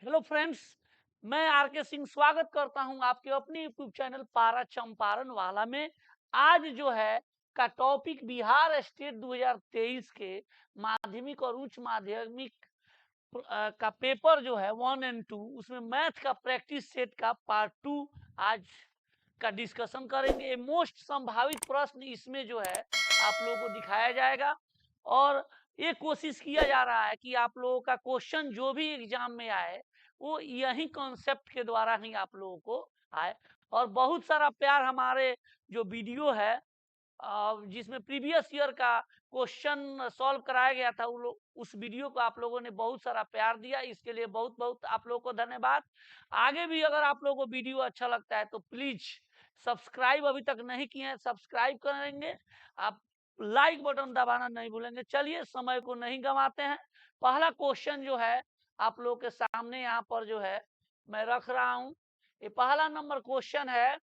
Hello friends, मैं are के सिंह स्वागत करता हूं आपके अपने यूट्यूब चैनल पारा चंपारण वाला में। आज जो है का टॉपिक बिहार स्टेट 2023 के माध्यमिक और उच्च माध्यमिक का पेपर जो है 1 एंड 2, उसमें मैथ का प्रैक्टिस सेट का पार्ट 2 आज का डिस्कशन करेंगे। मोस्ट संभावित प्रश्न इसमें जो है आप लोगों को दिखाया जाएगा और ये कोशिश किया जा रहा है कि आप लोगों का क्वेश्चन जो भी एग्जाम में आए वो यही कॉन्सेप्ट के द्वारा ही आप लोगों को आए। और बहुत सारा प्यार हमारे जो वीडियो है जिसमें प्रीवियस ईयर का क्वेश्चन सॉल्व कराया गया था, वो लोग उस वीडियो को आप लोगों ने बहुत सारा प्यार दिया, इसके लिए बहुत बहुत आप लोगों को धन्यवाद। आगे भी अगर आप लोगों को वीडियो अच्छा लगता है तो प्लीज सब्सक्राइब अभी तक नहीं किए हैं, सब्सक्राइब करेंगे आप, लाइक बटन दबाना नहीं भूलेंगे। चलिए समय को नहीं गंवाते हैं। पहला क्वेश्चन जो है आप लोगों के सामने यहाँ पर जो है मैं रख रहा हूँ। ये पहला नंबर क्वेश्चन है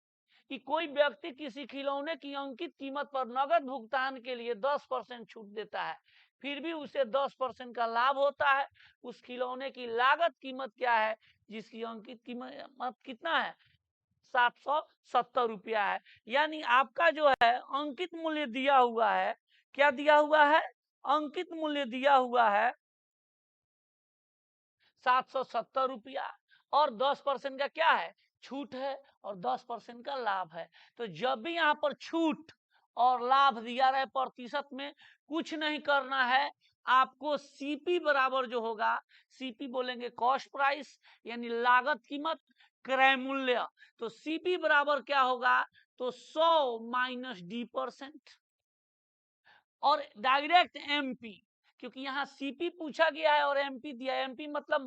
कि कोई व्यक्ति किसी खिलौने की अंकित कीमत पर नगद भुगतान के लिए 10% छूट देता है, फिर भी उसे 10% का लाभ होता है। उस खिलौने की लागत कीमत क्या है जिसकी अंकित कीमत कितना है? 770 रुपया है। यानी आपका जो है अंकित मूल्य दिया हुआ है, क्या दिया हुआ है? अंकित मूल्य दिया हुआ है 770 रुपया और 10% का क्या है? छूट है और 10% का लाभ है। तो जब भी यहाँ पर छूट और लाभ दिया रहे प्रतिशत में, कुछ नहीं करना है आपको। सीपी बराबर जो होगा, सीपी बोलेंगे कॉस्ट प्राइस यानी लागत कीमत क्रय मूल्य। तो सीपी बराबर क्या होगा? तो 100 माइनस D%। और डायरेक्ट एमपी, क्योंकि यहाँ सीपी पूछा गया है और एमपी दिया है। एमपी मतलब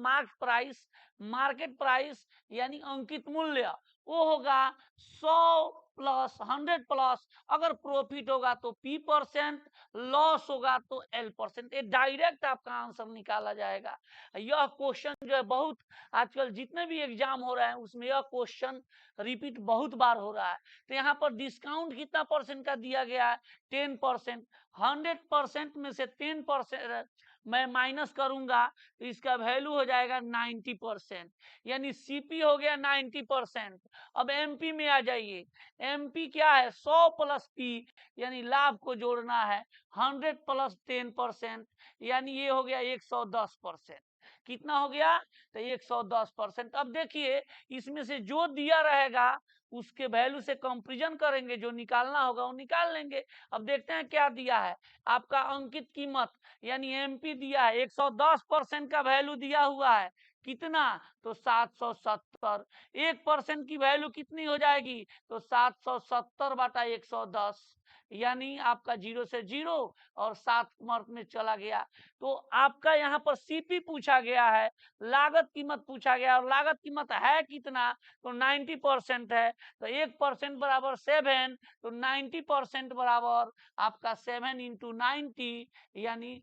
मार्केट प्राइस यानी अंकित मूल्य, वो होगा 100 प्लस 100 प्लस, अगर प्रॉफिट होगा तो P%, लॉस होगा तो L%। ये डायरेक्ट आपका आंसर निकाला जाएगा। यह क्वेश्चन जो है बहुत आजकल जितने भी एग्जाम हो रहे हैं उसमें यह क्वेश्चन रिपीट बहुत बार हो रहा है। तो यहाँ पर डिस्काउंट कितना परसेंट का दिया गया है? 10%। 100% में से 10% मैं माइनस करूंगा तो इसका वैल्यू हो जाएगा 90%, यानी सीपी हो गया 90%। अब एमपी में आ जाइए। एमपी क्या है? 100 प्लस पी यानी लाभ को जोड़ना है। 100 प्लस 10% यानी ये हो गया 110%। कितना हो गया? तो 110%। अब देखिए इसमें से जो दिया रहेगा उसके वैल्यू से कंपेरिजन करेंगे, जो निकालना होगा वो निकाल लेंगे। अब देखते हैं क्या दिया है आपका अंकित कीमत यानी एमपी दिया है 110% का वैल्यू दिया हुआ है। कितना? तो 770। 1% की वैल्यू कितनी हो जाएगी? तो 770 बटा 110, यानी आपका 0 से 0 और 7 मार्क में चला गया। तो आपका यहाँ पर सीपी पूछा गया है, लागत कीमत पूछा गया, और लागत कीमत है कितना? तो 90% है। तो 1% बराबर 7, तो 90% बराबर आपका 7 इंटू 90 यानी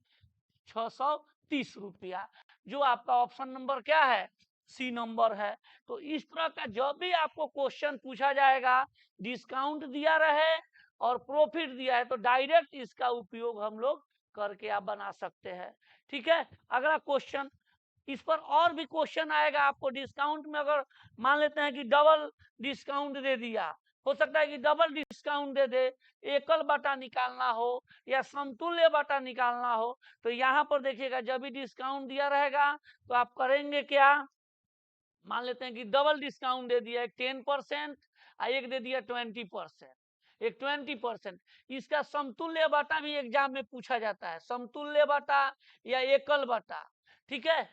630 रुपया, जो आपका ऑप्शन नंबर क्या है? सी नंबर है। तो इस तरह का जब भी आपको क्वेश्चन पूछा जाएगा, डिस्काउंट दिया रहे और प्रॉफिट दिया है, तो डायरेक्ट इसका उपयोग हम लोग करके आप बना सकते हैं। ठीक है, अगला क्वेश्चन। इस पर और भी क्वेश्चन आएगा आपको। डिस्काउंट में अगर मान लेते हैं कि डबल डिस्काउंट दे दिया, हो सकता है कि डबल डिस्काउंट दे दे, एकल बटा निकालना हो या समतुल्य बटा निकालना हो, तो यहाँ पर देखिएगा जब भी डिस्काउंट दिया रहेगा तो आप करेंगे क्या? मान लेते हैं कि डबल डिस्काउंट दे दिया, एक 10% एक दे दिया 20%, एक 20%। इसका समतुल्य बटा भी एग्जाम में पूछा जाता है, समतुल्य बटा या एकल बटा। ठीक है,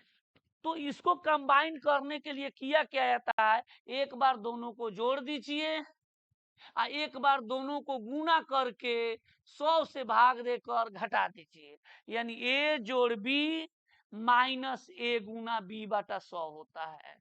तो इसको कंबाइन करने के लिए किया क्या जाता है? एक बार दोनों को जोड़ दीजिए, एक बार दोनों को गुना करके 100 से भाग देकर घटा दीजिए, यानी ए जोड़ बी माइनस ए गुना बी बटा 100 होता है।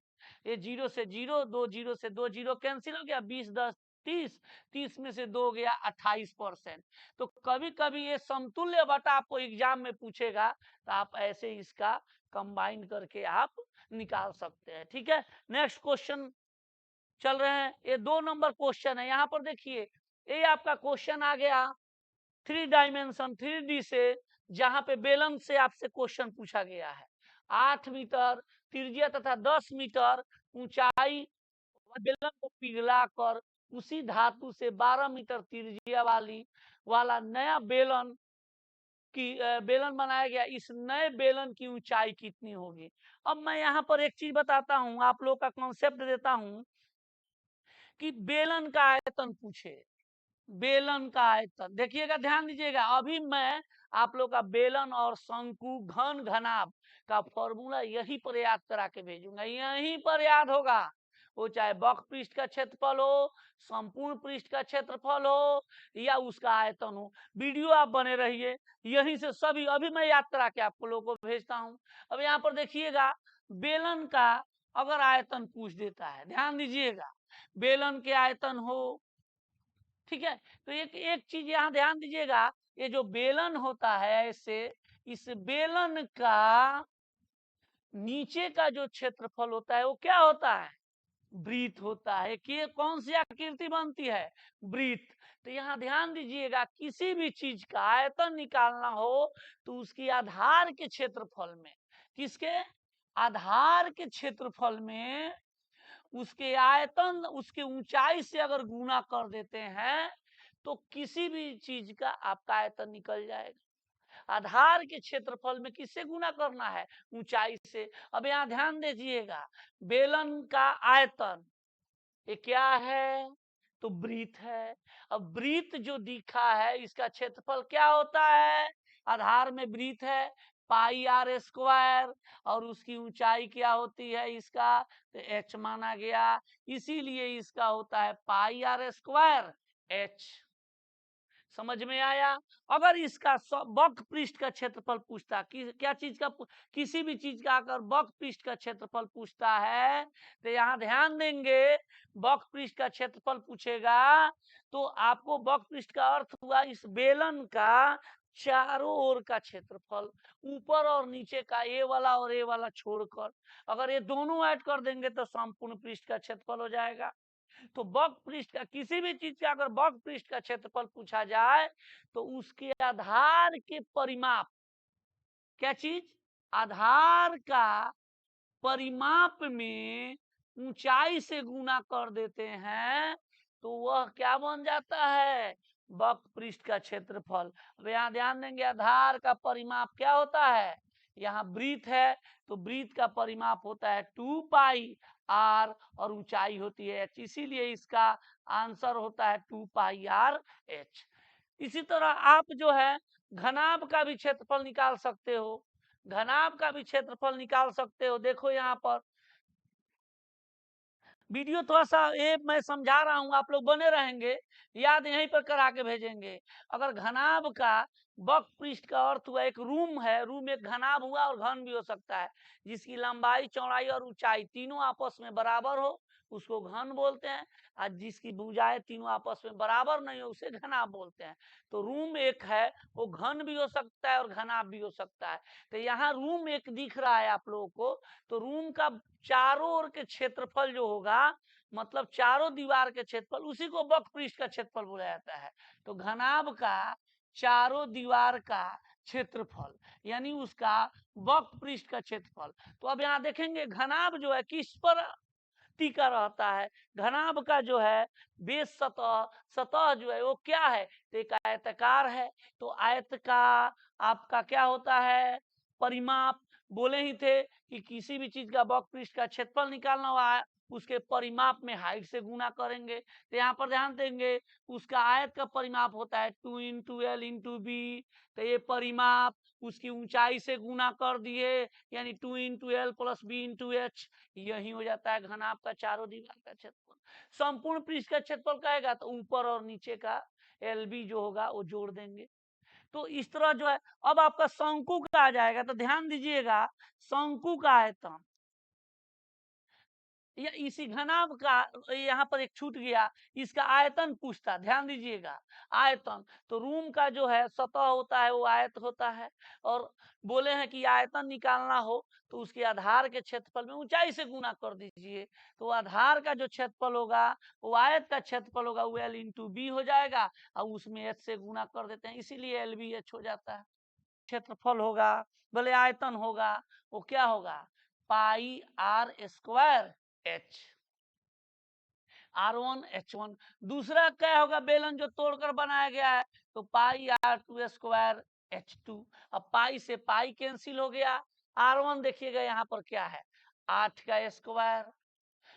ये 0 से 0, 2 0 से 2 0 कैंसिल हो गया, 20 10 30, 30 में से 2 गया 28%। तो कभी कभी ये समतुल्य बटा आपको एग्जाम में पूछेगा, तो आप ऐसे इसका कंबाइन करके आप निकाल सकते हैं। ठीक है, नेक्स्ट क्वेश्चन चल रहे हैं। ये 2 नंबर क्वेश्चन है। यहाँ पर देखिए ये आपका क्वेश्चन आ गया 3 डायमेंशन 3D से, जहां पे बेलन से आपसे क्वेश्चन पूछा गया है। 8 मीटर त्रिज्या तथा 10 मीटर ऊंचाई बेलन को पिघलाकर उसी धातु से 12 मीटर त्रिज्या वाला नया बेलन बेलन बनाया गया। इस नए बेलन की ऊंचाई कितनी होगी? अब मैं यहाँ पर एक चीज बताता हूँ, आप लोग का कॉन्सेप्ट देता हूँ कि बेलन का आयतन पूछे। बेलन का आयतन देखिएगा, ध्यान दीजिएगा। अभी मैं आप लोग का बेलन और शंकु घन घनाभ का फॉर्मूला यहीं पर याद करा के भेजूंगा, यहीं पर याद होगा। वो चाहे वक्र पृष्ठ का क्षेत्रफल हो, संपूर्ण पृष्ठ का क्षेत्रफल हो, या उसका आयतन हो। वीडियो आप बने रहिए, यहीं से सभी अभी मैं याद करा के आपको लोगों को भेजता हूँ। अब यहाँ पर देखिएगा, बेलन का अगर आयतन पूछ देता है, ध्यान दीजिएगा, बेलन के आयतन हो, ठीक है। तो एक चीज यहाँ ध्यान दीजिएगा, ये जो बेलन होता है ऐसे, इस बेलन का नीचे का जो क्षेत्रफल होता है वो क्या होता है? वृत्त होता है। कि कौन सी आकृति बनती है? वृत्त। तो यहाँ ध्यान दीजिएगा, किसी भी चीज का आयतन निकालना हो तो उसकी आधार के क्षेत्रफल में, किसके आधार के क्षेत्रफल में उसके आयतन, उसके ऊंचाई से अगर गुना कर देते हैं तो किसी भी चीज का आपका आयतन निकल जाएगा। आधार के क्षेत्रफल में किससे गुना करना है? ऊंचाई से। अब यहाँ ध्यान दीजिएगा, बेलन का आयतन ये क्या है? तो वृत्त है। अब वृत्त जो दिखा है इसका क्षेत्रफल क्या होता है? आधार में वृत्त है पाई आर स्क्वायर, और उसकी ऊंचाई क्या होती है इसका? तो एच माना गया, इसीलिए इसका होता है पाई आर स्क्वायर एच। समझ में आया? अगर इसका वक्र पृष्ठ का क्षेत्रफल पूछता, क्या चीज का, किसी भी चीज का अगर वक्र पृष्ठ का क्षेत्रफल पूछता है तो यहाँ ध्यान देंगे, वक्र पृष्ठ का क्षेत्रफल पूछेगा तो आपको वक्र पृष्ठ का अर्थ हुआ इस बेलन का चारों ओर का क्षेत्रफल, ऊपर और नीचे का ए वाला और ए वाला छोड़कर। अगर ये दोनों ऐड कर देंगे तो संपूर्ण पृष्ठ का क्षेत्रफल हो जाएगा। तो वक्र पृष्ठ का, किसी भी चीज का अगर वक्र पृष्ठ का क्षेत्रफल पूछा जाए तो उसके आधार के परिमाप, क्या चीज? आधार का परिमाप में ऊंचाई से गुना कर देते हैं तो वह क्या बन जाता है? वक्र पृष्ठ का क्षेत्रफल। अब यहाँ ध्यान देंगे, आधार का परिमाप क्या होता है? यहाँ वृत्त है तो वृत्त का परिमाप होता है 2 पाई आर और ऊंचाई होती है एच, इसीलिए इसका आंसर होता है 2 पाई आर एच। इसी तरह आप जो है घनाभ का भी क्षेत्रफल निकाल सकते हो, घनाभ का भी क्षेत्रफल निकाल सकते हो। देखो यहाँ पर वीडियो थोड़ा सा ये मैं समझा रहा हूँ, आप लोग बने रहेंगे, याद यहीं पर करा के भेजेंगे। अगर घनाभ का वक्र पृष्ठ का अर्थ हुआ एक रूम है, रूम एक घनाभ हुआ और घन भी हो सकता है, जिसकी लंबाई चौड़ाई और ऊंचाई तीनों आपस में बराबर हो उसको घन बोलते हैं, और जिसकी भुजाएं तीनों आपस में बराबर नहीं हो उसे घनाभ बोलते हैं। तो रूम एक है वो घन भी हो सकता है और घनाभ भी हो सकता है। तो यहाँ रूम एक दिख रहा है आप लोगों को, तो रूम का चारों ओर के क्षेत्रफल जो होगा, मतलब चारों दीवार के क्षेत्रफल, उसी को वक्र पृष्ठ का क्षेत्रफल बोला जाता है। तो घनाभ का चारों दीवार का क्षेत्रफल यानी उसका वक्र पृष्ठ का क्षेत्रफल। तो अब यहाँ देखेंगे घनाभ जो है किस पर टिका रहता है? घनाभ का जो है बेस सतह, सतह जो है वो क्या है? तो एक आयताकार है। तो आयत का आपका क्या होता है? परिमाप। बोले ही थे कि किसी भी चीज का वक्र पृष्ठ का क्षेत्रफल निकालना हुआ उसके परिमाप में हाइट से गुना करेंगे। तो यहाँ पर ध्यान देंगे उसका आयत का परिमाप होता है 2 इंटू एल इंटू बी। तो ये परिमाप उसकी ऊंचाई से गुना कर दिए यानी 2 into L plus B into H, यही हो जाता है घनाभ का चारों दीवार का क्षेत्रफल। संपूर्ण पृष्ठ का क्षेत्रफल कहेगा तो ऊपर और नीचे का एल बी जो होगा वो जोड़ देंगे। तो इस तरह जो है, अब आपका शंकु का आ जाएगा। तो ध्यान दीजिएगा, शंकु का आयतन या इसी घनाभ का, यहाँ पर एक छूट गया, इसका आयतन पूछता, ध्यान दीजिएगा आयतन। तो रूम का जो है सतह होता है वो आयत होता है, और बोले हैं कि आयतन निकालना हो तो उसके आधार के क्षेत्रफल में ऊंचाई से गुना कर दीजिए। तो आधार का जो क्षेत्रफल होगा वो आयत का क्षेत्रफल होगा, वो एल इंटू बी हो जाएगा, और उसमें एच से गुना कर देते हैं, इसीलिए एल बी एच हो जाता है। क्षेत्रफल होगा, बोले आयतन होगा, वो क्या होगा, पाई are square H, R1 H1। दूसरा क्या होगा, बेलन जो तोड़कर बनाया गया है, तो पाई R2 स्क्वायर H2। अब पाई से पाई कैंसिल हो गया, R1 देखिएगा यहाँ पर क्या है, 8 का स्क्वायर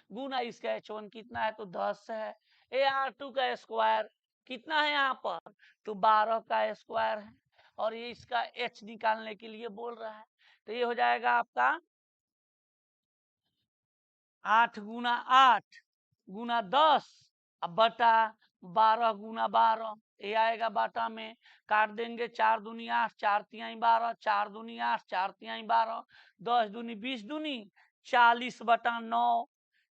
गुना इसका H1 कितना है, तो 10 है। R2 का स्क्वायर कितना है यहाँ पर, तो 12 का स्क्वायर है, और ये इसका H निकालने के लिए बोल रहा है। तो ये हो जाएगा आपका 8 गुना 8 गुना 10 अब बटा 12 गुना 12, ये आएगा बाटा में, काट देंगे, 4 दूनी 8, 4 तिहाई 12, 4 दूनी 8, 4 तिहाई 12, 10 दूनी 20 दूनी 40 बटा 9,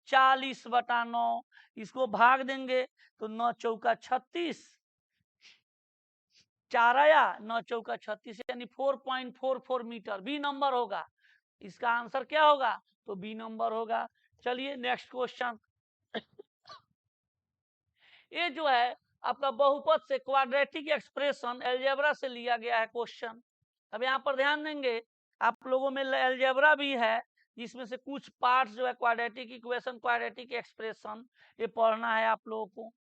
40 बटा 9, इसको भाग देंगे तो 9 चौका 36, 4 आया, 9 चौका 36, यानी 4.44 मीटर बी नंबर होगा। इसका आंसर क्या होगा, तो बी नंबर होगा। चलिए नेक्स्ट क्वेश्चन। ये जो है आपका बहुपद से क्वाड्रेटिक एक्सप्रेशन एलजेब्रा से लिया गया है क्वेश्चन। अब यहाँ पर ध्यान देंगे, आप लोगों में एलजेब्रा भी है, जिसमें से कुछ पार्ट्स जो है क्वाड्रेटिक इक्वेशन, क्वाड्रेटिक एक्सप्रेशन, ये पढ़ना है आप लोगों को।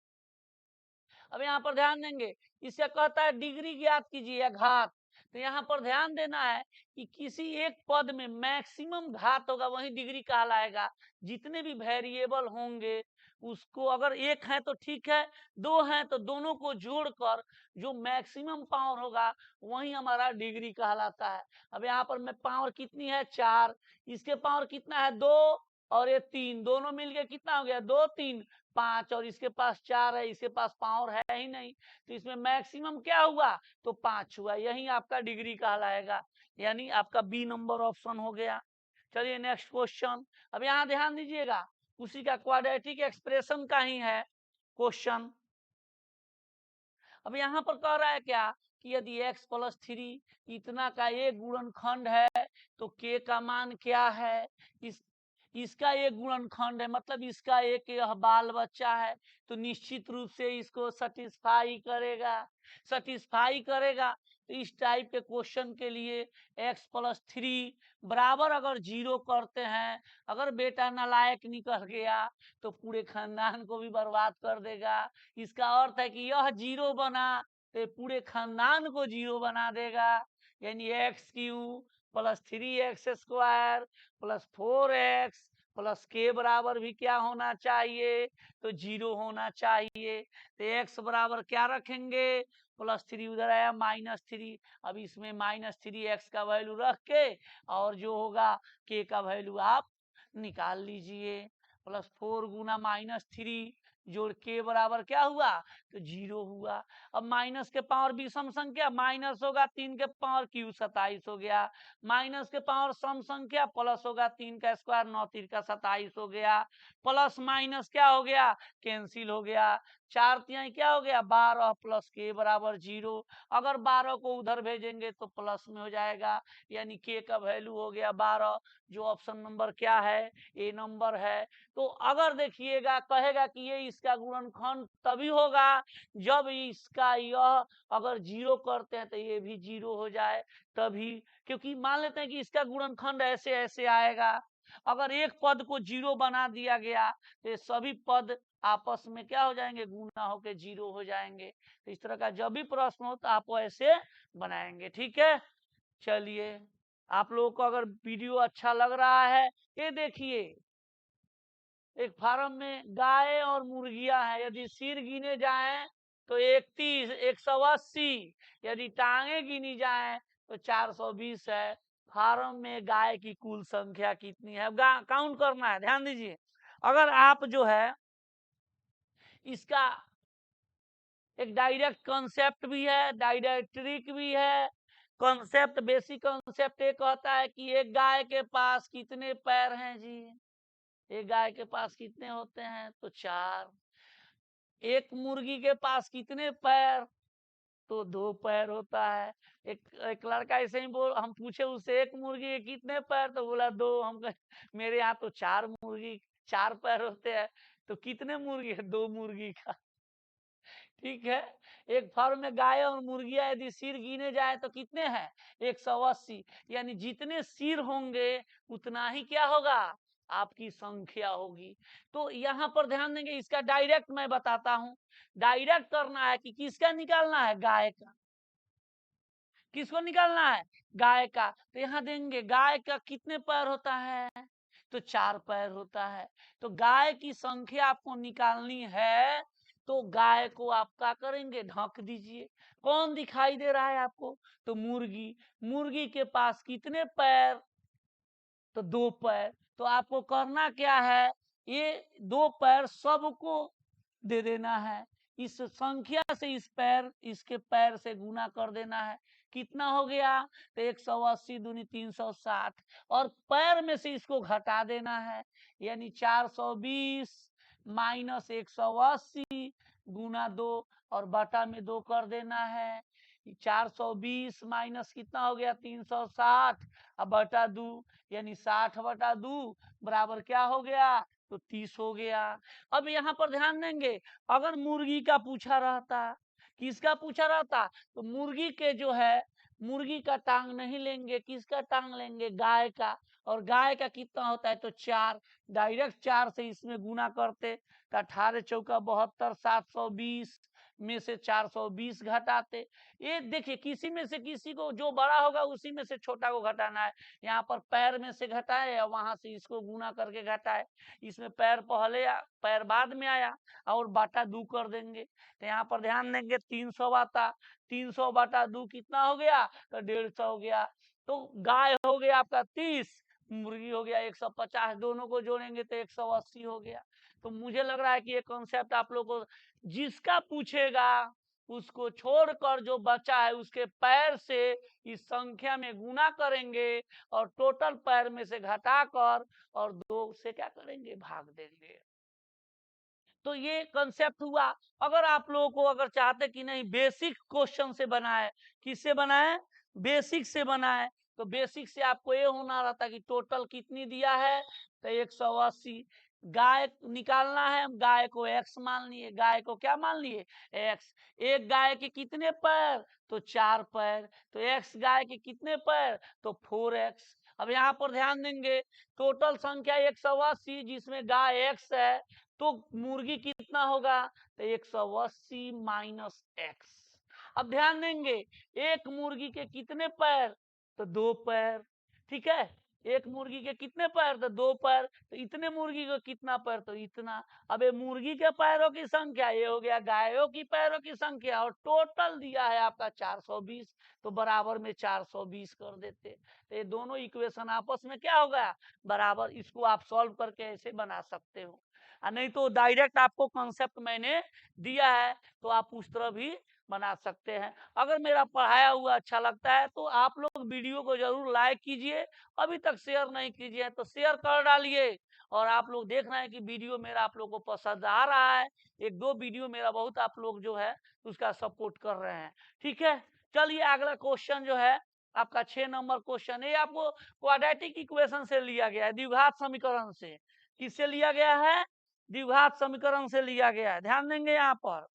अब यहाँ पर ध्यान देंगे, इसका कहता है डिग्री ज्ञात कीजिए या घात। तो यहाँ पर ध्यान देना है कि किसी एक पद में मैक्सिमम घात होगा वही डिग्री कहलाएगा। जितने भी वेरिएबल होंगे उसको, अगर एक है तो ठीक है, दो है तो दोनों को जोड़कर जो मैक्सिमम पावर होगा वही हमारा डिग्री कहलाता है। अब यहाँ पर मैं पावर कितनी है, 4, इसके पावर कितना है, 2, और ये 3, दोनों मिलके कितना हो गया, 2 3 5, और इसके पास 4 है, इसके पास पावर है ही नहीं, तो इसमें मैक्सिमम क्या हुआ, तो 5 हुआ, यही आपका डिग्री कहलाएगा, यानी आपका बी नंबर ऑप्शन हो गया। चलिए नेक्स्ट क्वेश्चन। अब यहाँ ध्यान दीजिएगा, उसी का क्वाड्रेटिक एक्सप्रेशन का ही है क्वेश्चन। अब यहाँ पर कह रहा है क्या, कि यदि x + 3 इतना का एक गुणनखंड है तो k का मान क्या है, इसका एक गुणनखंड है, मतलब इसका एक यह बाल बच्चा है, तो निश्चित रूप से इसको सेटिस्फाई करेगा। तो इस टाइप के क्वेश्चन के लिए x + 3 बराबर अगर 0 करते हैं, अगर बेटा नालायक निकल गया तो पूरे खानदान को भी बर्बाद कर देगा। इसका अर्थ है कि यह 0 बना तो पूरे खानदान को 0 बना देगा, यानी x³ + 3x² + 4x + k बराबर भी क्या होना चाहिए, तो 0 होना चाहिए। तो x बराबर क्या रखेंगे, +3, उधर आया -3, अब इसमें -3x का वैल्यू रख के और जो होगा k का वैल्यू आप निकाल लीजिए। +4 गुना -3 जोड़ k बराबर क्या हुआ, तो 0 हुआ। अब माइनस के पावर विषम संख्या, माइनस होगा 3 के पावर क्यू 27 हो गया, माइनस के पावर सम संख्या प्लस होगा 3 का स्क्वायर 9 3 का 27 हो गया, प्लस माइनस क्या हो गया, कैंसिल हो गया, 4 तिहाई क्या हो गया, 12 + k बराबर 0। अगर 12 को उधर भेजेंगे तो प्लस में हो जाएगा, यानी k का वैल्यू हो गया 12, जो ऑप्शन नंबर क्या है, ए नंबर है। तो अगर देखिएगा कहेगा कि ये इसका गुणनखंड तभी होगा जब इसका यह अगर 0 करते हैं तो ये भी 0 हो जाए, तभी, क्योंकि मान लेते हैं कि इसका गुणनखंड ऐसे ऐसे आएगा, अगर एक पद को 0 बना दिया गया तो ये सभी पद आपस में क्या हो जाएंगे, गुना होके 0 हो जाएंगे। तो इस तरह का जब भी प्रश्न हो तो आप ऐसे बनाएंगे, ठीक है। चलिए, आप लोगों को अगर वीडियो अच्छा लग रहा है, ये देखिए एक फार्म में गाय और मुर्गियां हैं, यदि सिर गिने जाएं तो 31 180, यदि टांगे गिनी जाएं तो 420 है। फार्म में गाय की कुल संख्या कितनी है, काउंट करना है, ध्यान दीजिए। अगर आप जो है इसका एक डायरेक्ट कॉन्सेप्ट भी है, डायरेक्ट्रिक भी है। कॉन्सेप्ट, बेसिक कॉन्सेप्ट ये कहता है कि एक गाय के पास कितने पैर हैं जी, एक गाय के पास कितने होते हैं, तो 4। एक मुर्गी के पास कितने पैर, तो 2 पैर होता है। एक लड़का ऐसे ही बोल, हम पूछे उससे एक मुर्गी के कितने पैर, तो बोला 2। हम कहे मेरे यहाँ तो 4 मुर्गी 4 पैर होते हैं, तो कितने मुर्गी है, 2 मुर्गी का। ठीक है। एक फार्म में गाय और मुर्गियां यदि सिर गिने जाए तो कितने हैं? 180। यानी जितने सिर होंगे उतना ही क्या होगा? आपकी संख्या होगी। तो यहाँ पर ध्यान देंगे, इसका डायरेक्ट मैं बताता हूं। डायरेक्ट करना है कि किसका निकालना है? गाय का। किसको निकालना है? गाय का। तो यहाँ देंगे गाय का कितने पैर होता है? तो 4 पैर होता है। तो गाय की संख्या आपको निकालनी है, तो गाय को आप क्या करेंगे? ढक दीजिए। कौन दिखाई दे रहा है आपको? तो मुर्गी। मुर्गी के पास कितने पैर? तो 2 पैर। तो आपको करना क्या है? ये 2 पैर सबको दे देना है। इस संख्या से इसके पैर से गुना कर देना है। कितना हो गया? तो 180 दूनी 360। और पैर में से इसको घटा देना है, यानी 420 माइनस 180 गुना 2 और बटा में 2 कर देना है। 420 माइनस कितना हो गया? 360 अब बटा 2, यानी 60 बटा 2 बराबर क्या हो गया? तो 30 हो गया। अब यहाँ पर ध्यान देंगे, अगर मुर्गी का पूछा रहता, किसका पूछा रहता? तो मुर्गी के जो है, मुर्गी का टांग नहीं लेंगे, किसका टांग लेंगे? गाय का। और गाय का कितना होता है? तो 4। डायरेक्ट 4 से इसमें गुना करते तो 18 चौका 72, 720 में से 420 घटाते। ये देखिए, किसी में से किसी को जो बड़ा होगा उसी में से छोटा को घटाना है। यहाँ पर पैर में से घटाए और वहां से इसको गुना करके घटाए। इसमें पैर पहले पैर बाद में आया और बाटा 2 कर देंगे। तो यहाँ पर ध्यान देंगे 300 आता, 300 बाटा 2 कितना हो गया? तो 150 हो गया। तो गाय हो गया आपका 30, मुर्गी हो गया 150, दोनों को जोड़ेंगे तो 180 हो गया। तो मुझे लग रहा है कि ये कॉन्सेप्ट आप लोगों को, जिसका पूछेगा उसको छोड़कर जो बचा है उसके पैर से इस संख्या में गुना करेंगे और टोटल पैर में से घटाकर और 2 से क्या करेंगे? भाग देंगे। तो ये कंसेप्ट हुआ। अगर आप लोगों को अगर चाहते कि नहीं बेसिक क्वेश्चन से बनाए, किससे बनाए? बेसिक से बनाए। तो बेसिक से आपको ये होना रहता कि टोटल कितनी दिया है? तो 180। गाय निकालना है, गाय को x मान लिए। गाय को क्या मान लिए? x। एक गाय के कितने पैर? तो 4 पैर। तो x गाय के कितने पैर? तो 4x। अब यहाँ पर ध्यान देंगे, टोटल संख्या 180 जिसमें गाय x है, तो मुर्गी कितना होगा? तो 180 माइनस x। अब ध्यान देंगे, एक मुर्गी के कितने पैर? तो 2 पैर। ठीक है, एक मुर्गी के कितने पैर? तो 2 पैर। तो इतने मुर्गी को कितना पैर? तो इतना। अब ये मुर्गी के पैरों की संख्या ये हो गया, गायों की पैरों की संख्या, और टोटल दिया है आपका 420, तो बराबर में 420 कर देते। तो ये दोनों इक्वेशन आपस में क्या होगा? बराबर। इसको आप सॉल्व करके ऐसे बना सकते हो, नहीं तो डायरेक्ट आपको कॉन्सेप्ट मैंने दिया है तो आप उस तरह भी बना सकते हैं। अगर मेरा पढ़ाया हुआ अच्छा लगता है तो आप लोग वीडियो को जरूर लाइक कीजिए। अभी तक शेयर नहीं कीजिए तो शेयर कर डालिए। और आप लोग देख रहे हैं कि वीडियो मेरा आप लोग को पसंद आ रहा है, 1-2 वीडियो मेरा बहुत आप लोग जो है उसका सपोर्ट कर रहे हैं। ठीक है, चलिए अगला क्वेश्चन जो है आपका 6 नंबर क्वेश्चन, ये आपको क्वाड्रेटिक इक्वेशन से लिया गया है, द्विघात समीकरण से। किससे लिया गया है? द्विघात समीकरण से लिया गया है। ध्यान देंगे, यहाँ पर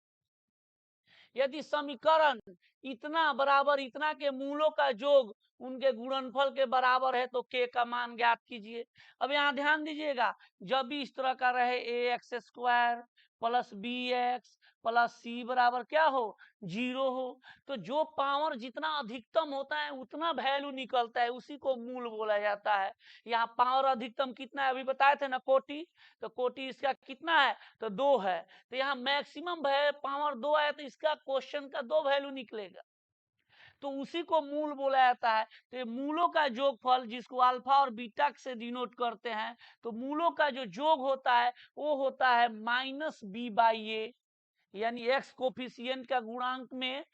यदि समीकरण इतना बराबर इतना के मूलों का योग उनके गुणनफल के बराबर है तो k का मान ज्ञात कीजिए। अब यहाँ ध्यान दीजिएगा, जब भी इस तरह का रहे ax² plus bx plus c बराबर क्या हो? 0 हो, तो जो पावर जितना अधिकतम होता है उतना वैल्यू निकलता है, उसी को मूल बोला जाता है। यहाँ पावर अधिकतम कितना है? अभी बताए थे ना, कोटि। तो कोटि इसका कितना है? तो 2 है। तो यहाँ मैक्सिमम पावर 2 आया तो इसका क्वेश्चन का 2 वैल्यू निकलेगा, तो उसी को मूल बोला जाता है। तो ये मूलों का जोगफल जिसको अल्फा और बीटा से डिनोट करते हैं, तो मूलों का जो जोग होता है वो होता है -b/a, यानी x कोफिशिएंट का गुणांक में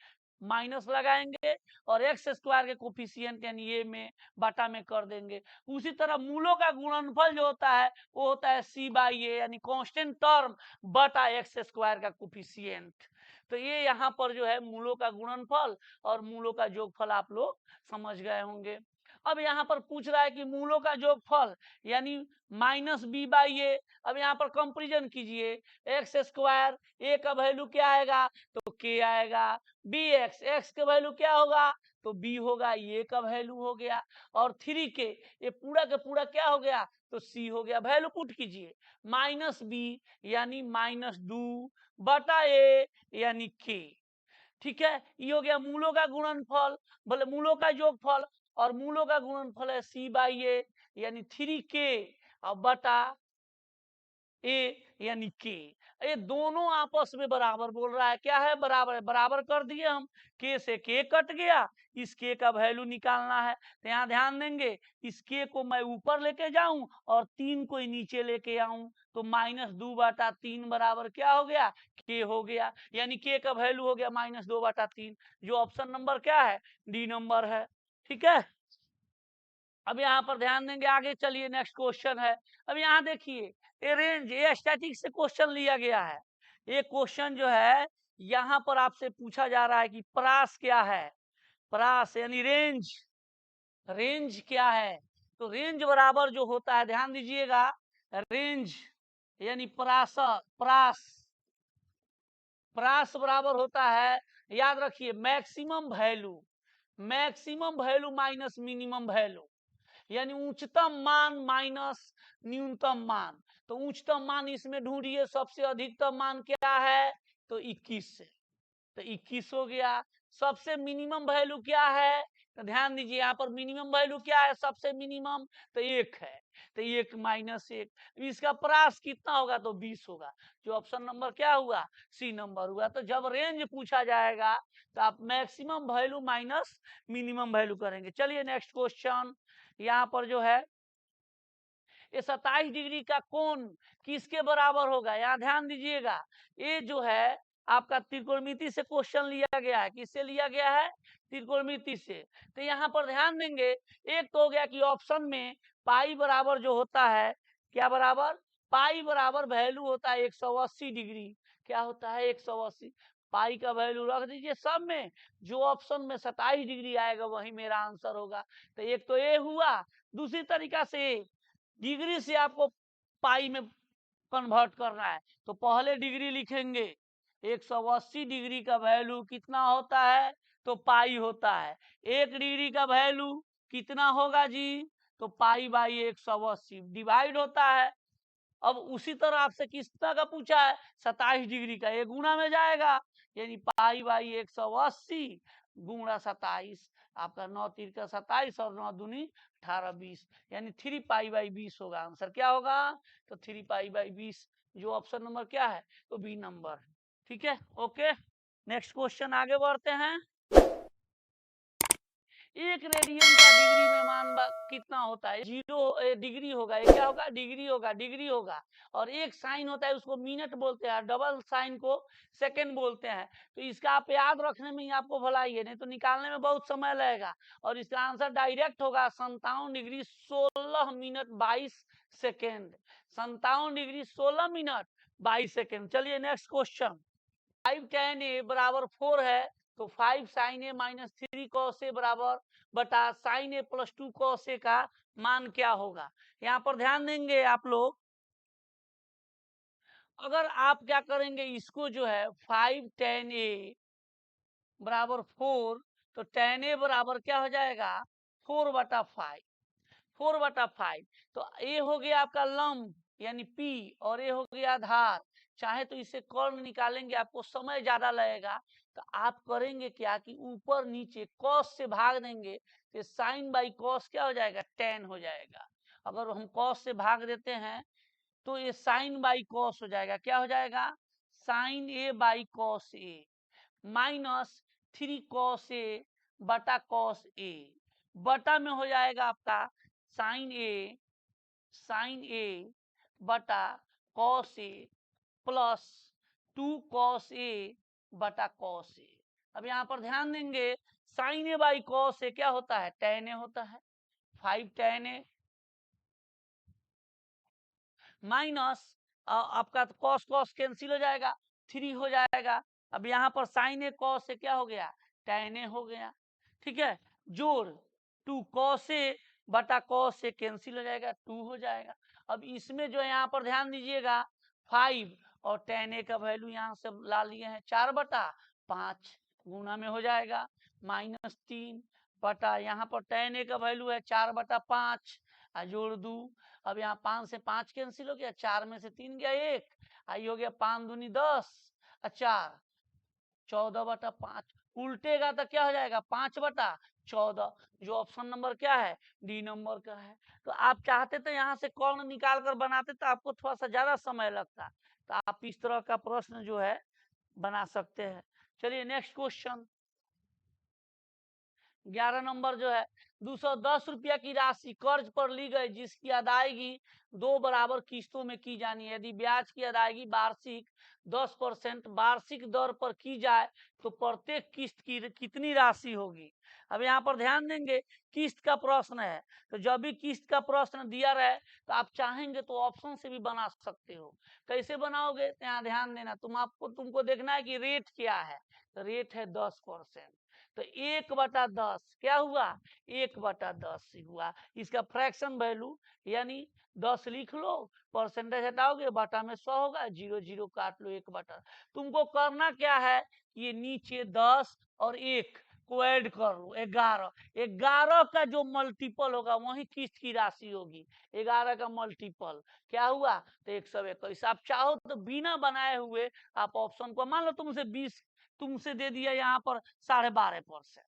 माइनस लगाएंगे और x² के कोफिशिएंट यानी ये में बाटा में कर देंगे। उसी तरह मूलों का गुणनफल जो होता है वो होता है c/a, यानी कांस्टेंट टर्म बटा x² का कोफिशिएंट। तो ये यहाँ पर जो है मूलों का गुणनफल और मूलों का जोगफल आप लोग समझ गए होंगे। अब यहाँ पर पूछ रहा है कि मूलों का जोगफल यानी माइनस बी बाई ए। अब यहाँ पर कंपेरिजन कीजिए, एक्स स्क्वायर, ए का वैल्यू क्या आएगा तो के आएगा, बी एक्स, एक्स का वैल्यू क्या होगा तो बी होगा, ये का वैल्यू हो गया, और 3 के ये पूरा का पूरा क्या हो गया तो सी हो गया। वैल्यू पुट कीजिए, माइनस बी यानी माइनस 2 बटा ए यानी के। ठीक है, ये हो गया मूलों का गुणनफल, बोले मूलों का योगफल, और मूलों का गुणनफल है सी बाई ए यानी 3k और बटा ए यानी के। ये दोनों आपस में बराबर बोल रहा है, क्या है बराबर है, बराबर कर दिए हम, के से के कट गया, इस के का वैल्यू निकालना है। तो यहाँ ध्यान देंगे, इस के को मैं ऊपर लेके जाऊं और 3 को नीचे लेके आऊं, तो माइनस 2/3 बराबर क्या हो गया के हो गया, यानी के का वैल्यू हो गया -2/3, जो ऑप्शन नंबर क्या है डी नंबर है। ठीक है, अब यहाँ पर ध्यान देंगे, आगे चलिए नेक्स्ट क्वेश्चन है। अब यहाँ देखिए, ये रेंज, ये स्टैटिक से क्वेश्चन लिया गया है। ये क्वेश्चन जो है यहाँ पर आपसे पूछा जा रहा है कि प्रास क्या है, प्रास यानी रेंज, रेंज क्या है। तो रेंज बराबर जो होता है, ध्यान दीजिएगा, रेंज यानी प्रास, प्रास, प्रास बराबर होता है, याद रखिए, maximum value, maximum value minus minimum value, यानी उच्चतम मान माइनस न्यूनतम मान। तो उच्चतम मान इसमें ढूंढिए, सबसे अधिकतम मान क्या है तो 21 है, तो 21 हो गया। सबसे मिनिमम वैल्यू क्या है तो ध्यान दीजिए, यहाँ पर मिनिमम वैल्यू क्या है, सबसे मिनिमम तो 1 है, तो 1 माइनस 1, इसका प्रास कितना होगा तो 20 होगा, जो ऑप्शन नंबर क्या हुआ सी नंबर हुआ। तो जब रेंज पूछा जाएगा तो आप maximum value minus minimum value करेंगे। चलिए नेक्स्ट क्वेश्चन, यहाँ पर जो है ये 27 डिग्री का कोण किसके बराबर होगा, यहाँ ध्यान दीजिएगा, ये जो है आपका त्रिकोणमिति से क्वेश्चन लिया गया है, किससे लिया गया है त्रिकोणमिति से। तो यहाँ पर ध्यान देंगे, एक तो हो गया कि ऑप्शन में पाई बराबर जो होता है, क्या बराबर, पाई बराबर वैल्यू होता है 180 डिग्री, क्या होता है 180, पाई का वैल्यू रख दीजिए सब में, जो ऑप्शन में 27 डिग्री आएगा वही मेरा आंसर होगा। तो एक तो ये हुआ, दूसरी तरीका से डिग्री से आपको पाई में कन्वर्ट करना है, तो पहले डिग्री लिखेंगे, 180 डिग्री का वैल्यू कितना होता है तो पाई होता है, 1 डिग्री का वैल्यू कितना होगा जी तो पाई बाई 180 डिवाइड होता है। अब उसी तरह आपसे किस तरह का पूछा है 27 डिग्री का, ये गुणा में जाएगा, यानी पाई बाई 180 गुणा 27, आपका 9 3 का 27 और 9 दूनी 18 20, यानी 3 पाई बाई 20 होगा। आंसर क्या होगा तो 3 पाई बाई 20, जो ऑप्शन नंबर क्या है तो बी नंबर है। ठीक है, ओके, नेक्स्ट क्वेश्चन आगे बढ़ते हैं। 1 रेडियन का डिग्री में मान कितना होता है, 0 डिग्री होगा, ये क्या होगा डिग्री होगा, डिग्री होगा, और 1 साइन होता है उसको मिनट बोलते हैं, डबल साइन को सेकंड बोलते हैं। तो इसका आप याद रखने में ही आपको भलाई है, नहीं तो निकालने में बहुत समय लगेगा, और इसका आंसर डायरेक्ट होगा 57 degree 16 minute 22 second, 57 degree 16 minute 22 second. चलिए नेक्स्ट क्वेश्चन, 5 tan a बराबर 4 है, तो 5 sin a minus 3 cos a बराबर बटा sin a plus 2 cos a का मान क्या होगा। यहाँ पर ध्यान देंगे आप लोग, अगर आप क्या करेंगे, इसको जो है 5 tan a बराबर 4, तो tan a बराबर क्या हो जाएगा 4/5, 4/5, तो ए हो गया आपका लंब यानी पी, और ये हो गया आधार। चाहे तो इसे कर्ण निकालेंगे, आपको समय ज्यादा लगेगा, तो आप करेंगे क्या कि ऊपर नीचे कॉस से भाग देंगे, तो साइन बाई कॉस क्या हो जाएगा टेन हो जाएगा। अगर हम कॉस से भाग देते हैं तो ये साइन बाई कॉस हो जाएगा, क्या हो जाएगा sine A by cos A minus 3 cos A बटा cos ए, बटा में हो जाएगा आपका साइन ए बटा cos A plus 2 cos A बटा cos ए। अब यहाँ पर ध्यान देंगे, साइन ए बाई cos ए क्या होता है tan ए होता है, 5 tan ए माइनस आपका cos cos कैंसिल हो जाएगा, 3 हो जाएगा। अब यहाँ पर साइन ए cos ए क्या हो गया tan ए हो गया। ठीक है, जोड़ 2 कौ से बटा कौ से कैंसिल हो जाएगा, 2 हो जाएगा। अब इसमें जो है यहाँ पर ध्यान दीजिएगा 5 और tan a का वैल्यू यहाँ से ला लिए हैं 4/5 गुना में हो जाएगा -3 बटा यहाँ पर tan a का वैल्यू है 4/5 जोड़ दू। अब यहाँ 5 से 5 कैंसिल हो गया, 4 में से 3 गया 1, आई हो गया 5 दूनी 10 और 4 14/5 उल्टेगा तो क्या हो जाएगा 5/14 जो ऑप्शन नंबर क्या है डी नंबर का है। तो आप चाहते तो यहाँ से कौन निकाल कर बनाते तो आपको थोड़ा सा ज्यादा समय लगता, तो आप इस तरह का प्रश्न जो है बना सकते हैं। चलिए नेक्स्ट क्वेश्चन 11 नंबर जो है 210 रुपया की राशि कर्ज पर ली गई जिसकी अदायगी 2 बराबर किस्तों में की जानी है। यदि ब्याज की अदायगी वार्षिक 10% वार्षिक दर पर की जाए तो प्रत्येक किस्त की कितनी राशि होगी। अब यहाँ पर ध्यान देंगे किस्त का प्रश्न है, तो जब भी किस्त का प्रश्न दिया रहे तो आप चाहेंगे तो ऑप्शन से भी बना सकते हो। कैसे बनाओगे तो यहाँ ध्यान देना, तुमको देखना है कि रेट क्या है, तो रेट है 10%, तो 1/10 क्या हुआ 1/10 हुआ। इसका फ्रैक्शन वैल्यू यानी 10 लिख लो, परसेंटेज हटाओगे बटा में 100 होगा, 0 0 काट लो 1/। तुमको करना क्या है, ये नीचे 10 और 1 को ऐड कर लो 11, 11 का जो मल्टीपल होगा वही किस्त की राशि होगी। 11 का मल्टीपल क्या हुआ तो 121। आप चाहो तो बिना बनाए हुए आप ऑप्शन को मान लो तुमसे दे दिया यहाँ पर 12.5%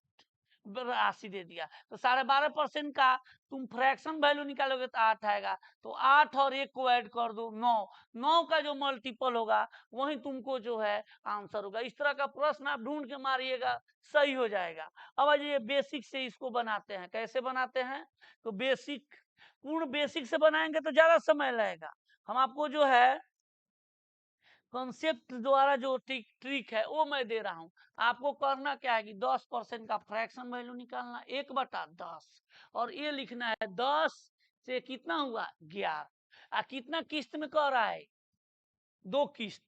राशि दे दिया, तो 12.5% का तुम फ्रैक्शन वैल्यू निकालोगे तो 8 आएगा, तो 8 और 1 को ऐड कर दो 9, 9 का जो मल्टीपल होगा वही तुमको जो है आंसर होगा। इस तरह का प्रश्न आप ढूंढ के मारिएगा सही हो जाएगा। अब ये बेसिक से इसको बनाते हैं, कैसे बनाते हैं तो पूर्ण बेसिक से बनाएंगे तो ज्यादा समय लगेगा। हम आपको जो है कॉन्सेप्ट द्वारा जो ट्रिक है वो मैं दे रहा हूं। आपको करना क्या है कि 10% का फ्रैक्शन वैल्यू निकालना 1/10 और ये लिखना है 10 से कितना हुआ 11, कितना किस्त में कह रहा है 2 किस्त,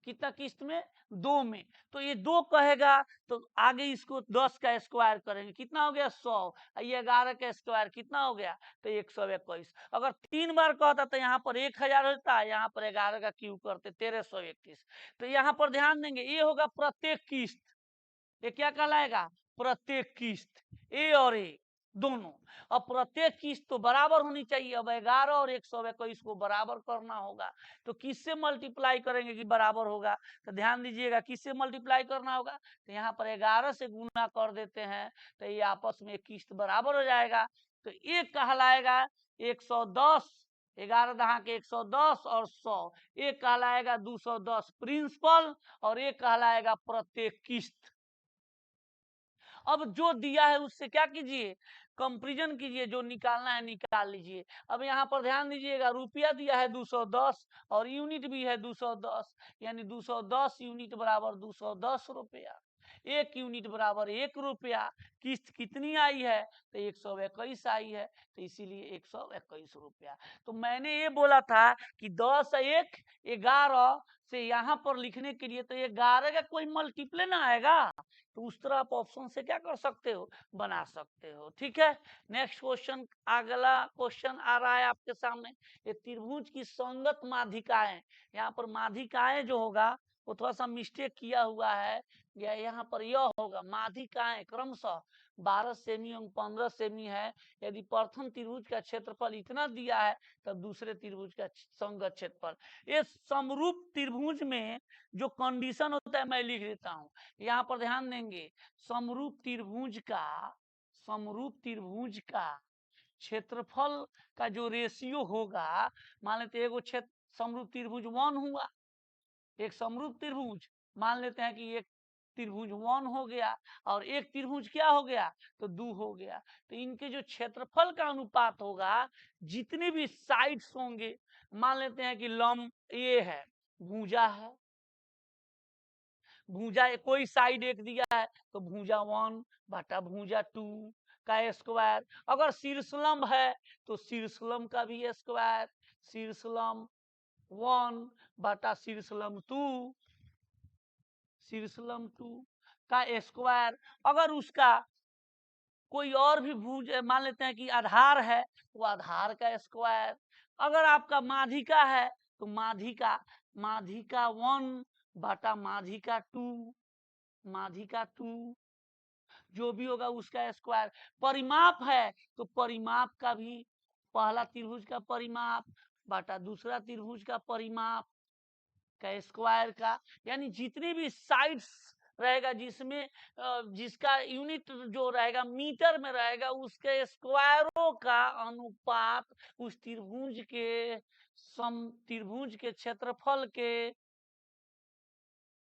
कितना किस्त में 2 में, तो ये 2 कहेगा तो आगे इसको 10 का स्क्वायर करेंगे कितना हो गया 100, ये 11 का स्क्वायर कितना हो गया तो 121। अगर 3 बार कहता तो यहाँ पर 1000 होता, यहाँ पर 11 का क्यू करते 1321। तो यहाँ पर ध्यान देंगे ये होगा प्रत्येक किस्त, ये क्या कहलाएगा प्रत्येक किस्त ए और ए दोनों। अब प्रत्येक किस्त तो बराबर होनी चाहिए, अब 11 और 121 को बराबर करना होगा, तो किससे मल्टीप्लाई करेंगे कि बराबर होगा, तो ध्यान दीजिएगा किससे मल्टीप्लाई करना होगा, तो यहाँ पर 11 से गुना कर देते हैं तो ये आपस में किस्त बराबर हो जाएगा। तो एक कहलाएगा 110, 11 दहा के 110 और 100, एक कहलाएगा 210 प्रिंसिपल और एक कहलाएगा प्रत्येक किस्त। अब जो दिया है उससे क्या कीजिए कंपैरिजन कीजिए, जो निकालना है निकाल लीजिए। अब यहाँ पर ध्यान दीजिएगा रुपया दिया है 210 और यूनिट भी है 210, यानी 210 यूनिट बराबर 210 रुपया, 1 यूनिट बराबर 1 रुपया। किस्त कितनी आई है तो 121 आई है, तो इसीलिए 121 रुपया। तो मैंने ये बोला था कि 10 1 11 से यहाँ पर लिखने के लिए तो 11 का कोई मल्टीप्ले ना आएगा, तो उस तरह आप ऑप्शन से क्या कर सकते हो बना सकते हो। ठीक है नेक्स्ट क्वेश्चन, अगला क्वेश्चन आ रहा है आपके सामने, ये त्रिभुज की संगत माध्यिकाएं, यहाँ पर माध्यिकाएं जो होगा वो थोड़ा सा मिस्टेक किया हुआ है, या यहाँ पर यह होगा माध्यिकाएं क्रमशः 12 सेमी एवं 15 सेमी है। यदि प्रथम त्रिभुज का क्षेत्रफल इतना दिया है तब दूसरे त्रिभुज का संगत क्षेत्रफल। ये समरूप त्रिभुज में जो कंडीशन होता है मैं लिख देता हूं, यहाँ पर ध्यान देंगे समरूप त्रिभुज का क्षेत्रफल का जो रेशियो होगा, मान लेते हैं एगो क्षेत्र समरूप त्रिभुज 1 हुआ, एक समरूप त्रिभुज मान लेते हैं कि एक त्रिभुज 1 हो गया और एक त्रिभुज क्या हो गया तो 2 हो गया, तो इनके जो क्षेत्रफल का अनुपात होगा जितने भी साइड्स होंगे, मान लेते हैं कि लंब ये है भुजा है, भुजा कोई साइड एक दिया है तो भुजा 1 बटा भुजा 2 का स्क्वायर, अगर शीर्षलंब है तो शीर्षलंब का भी स्क्वायर, शीर्षलंब 1 बटा शीर्षलंब 2 का स्क्वायर, अगर उसका कोई और भी भुज मान लेते हैं कि आधार है, वो आधार का स्क्वायर। अगर आपका माध्यिका है तो माध्यिका 1 बटा माध्यिका 2, माध्यिका 2 जो भी होगा उसका स्क्वायर। परिमाप है तो परिमाप का भी पहला त्रिभुज का परिमाप बटा दूसरा त्रिभुज का परिमाप का स्क्वायर का, यानी जितनी भी साइड्स रहेगा जिसमें जिसका यूनिट जो रहेगा मीटर में रहेगा, उसके स्क्वायरों का अनुपात उस त्रिभुज के क्षेत्रफल के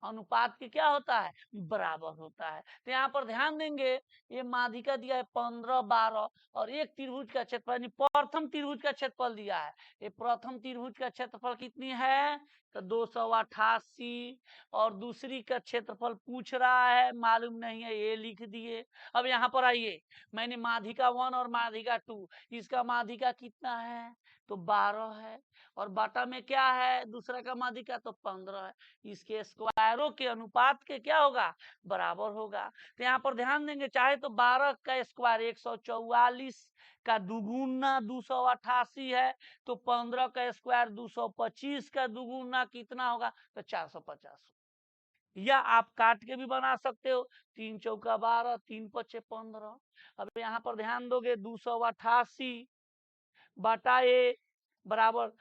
अनुपात के क्या होता है, बराबर होता है। तो यहाँ पर ध्यान देंगे, ये माध्यिका दिया है 15, 12 और एक त्रिभुज का क्षेत्रफल यानी प्रथम त्रिभुज का क्षेत्रफल दिया है। ये प्रथम त्रिभुज का क्षेत्रफल कितनी है तो 288, और दूसरी का क्षेत्रफल पूछ रहा है, मालूम नहीं है, ये लिख दिए। अब यहाँ पर आइए, मैंने माध्यिका 1 और माध्यिका 2, इसका माध्यिका कितना है तो 12 है, और बाटा में क्या है दूसरा का माध्यिका तो 15 है। इसके स्क्वायरों के अनुपात के क्या होगा, बराबर होगा। तो यहाँ पर ध्यान देंगे, चाहे तो 12 का स्क्वायर 144 का दुगुना 288 है, तो 15 का स्क्वायर 225 का दुगुना कितना होगा तो 450। या आप काट के भी बना सकते हो, 3 चौका 12, 3 पचे 15। अब यहाँ पर ध्यान दोगे 288 बटा ए बराबर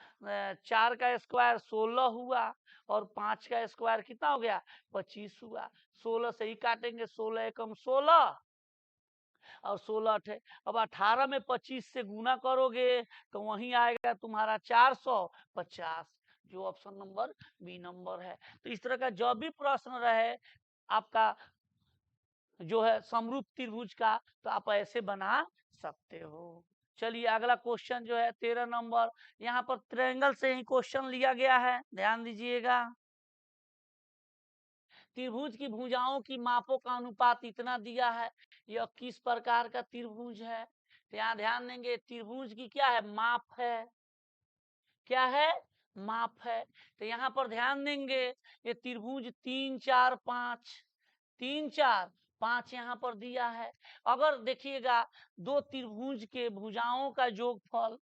4 का स्क्वायर 16 हुआ, और 5 का स्क्वायर कितना हो गया 25 हुआ। 16 से ही काटेंगे, 16 एकम 16 और 16 अठे। अब 18 में 25 से गुना करोगे तो वहीं आएगा तुम्हारा 450, जो ऑप्शन नंबर बी नंबर है। तो इस तरह का जो भी प्रश्न रहे आपका जो है समरूप त्रिभुज का, तो आप ऐसे बना सकते हो। चलिए अगला क्वेश्चन जो है 13 नंबर, यहाँ पर ट्रायंगल से ही क्वेश्चन लिया गया है, ध्यान दीजिएगा। त्रिभुज की भुजाओं की मापों का अनुपात इतना दिया है, यह किस प्रकार का त्रिभुज है। तो यहाँ ध्यान देंगे, त्रिभुज की क्या है, माप है, क्या है, माप है। तो यहाँ पर ध्यान देंगे, ये त्रिभुज 3, 4, 5, 3, 4, 5 यहाँ पर दिया है। अगर देखिएगा दो त्रिभुज के भुजाओं का जोगफल,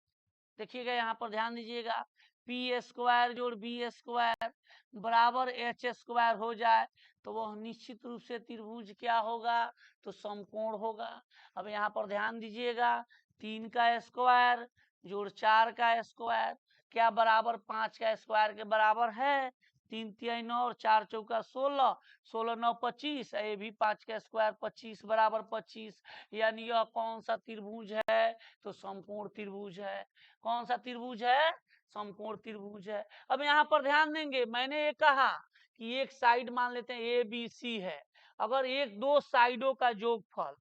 देखिएगा यहाँ पर ध्यान दीजिएगा, पी स्क्वायर जोड़ बी स्क्वायर बराबर एच स्क्वायर हो जाए, तो वह निश्चित रूप से त्रिभुज क्या होगा तो समकोण होगा। अब यहाँ पर ध्यान दीजिएगा, 3 का स्क्वायर जोड़ 4 का स्क्वायर क्या बराबर 5 का स्क्वायर के बराबर है। 3 तिहाई 9 और 4 चौका 16, 16 9 25, ये भी 5 का स्क्वायर 25 बराबर 25। यानी यह कौन सा त्रिभुज है तो समकोण त्रिभुज है। कौन सा त्रिभुज है, समकोण त्रिभुज है। अब यहाँ पर ध्यान देंगे, मैंने ये कहा कि एक साइड मान लेते हैं ए बी सी है, अगर एक दो साइडों का जोगफल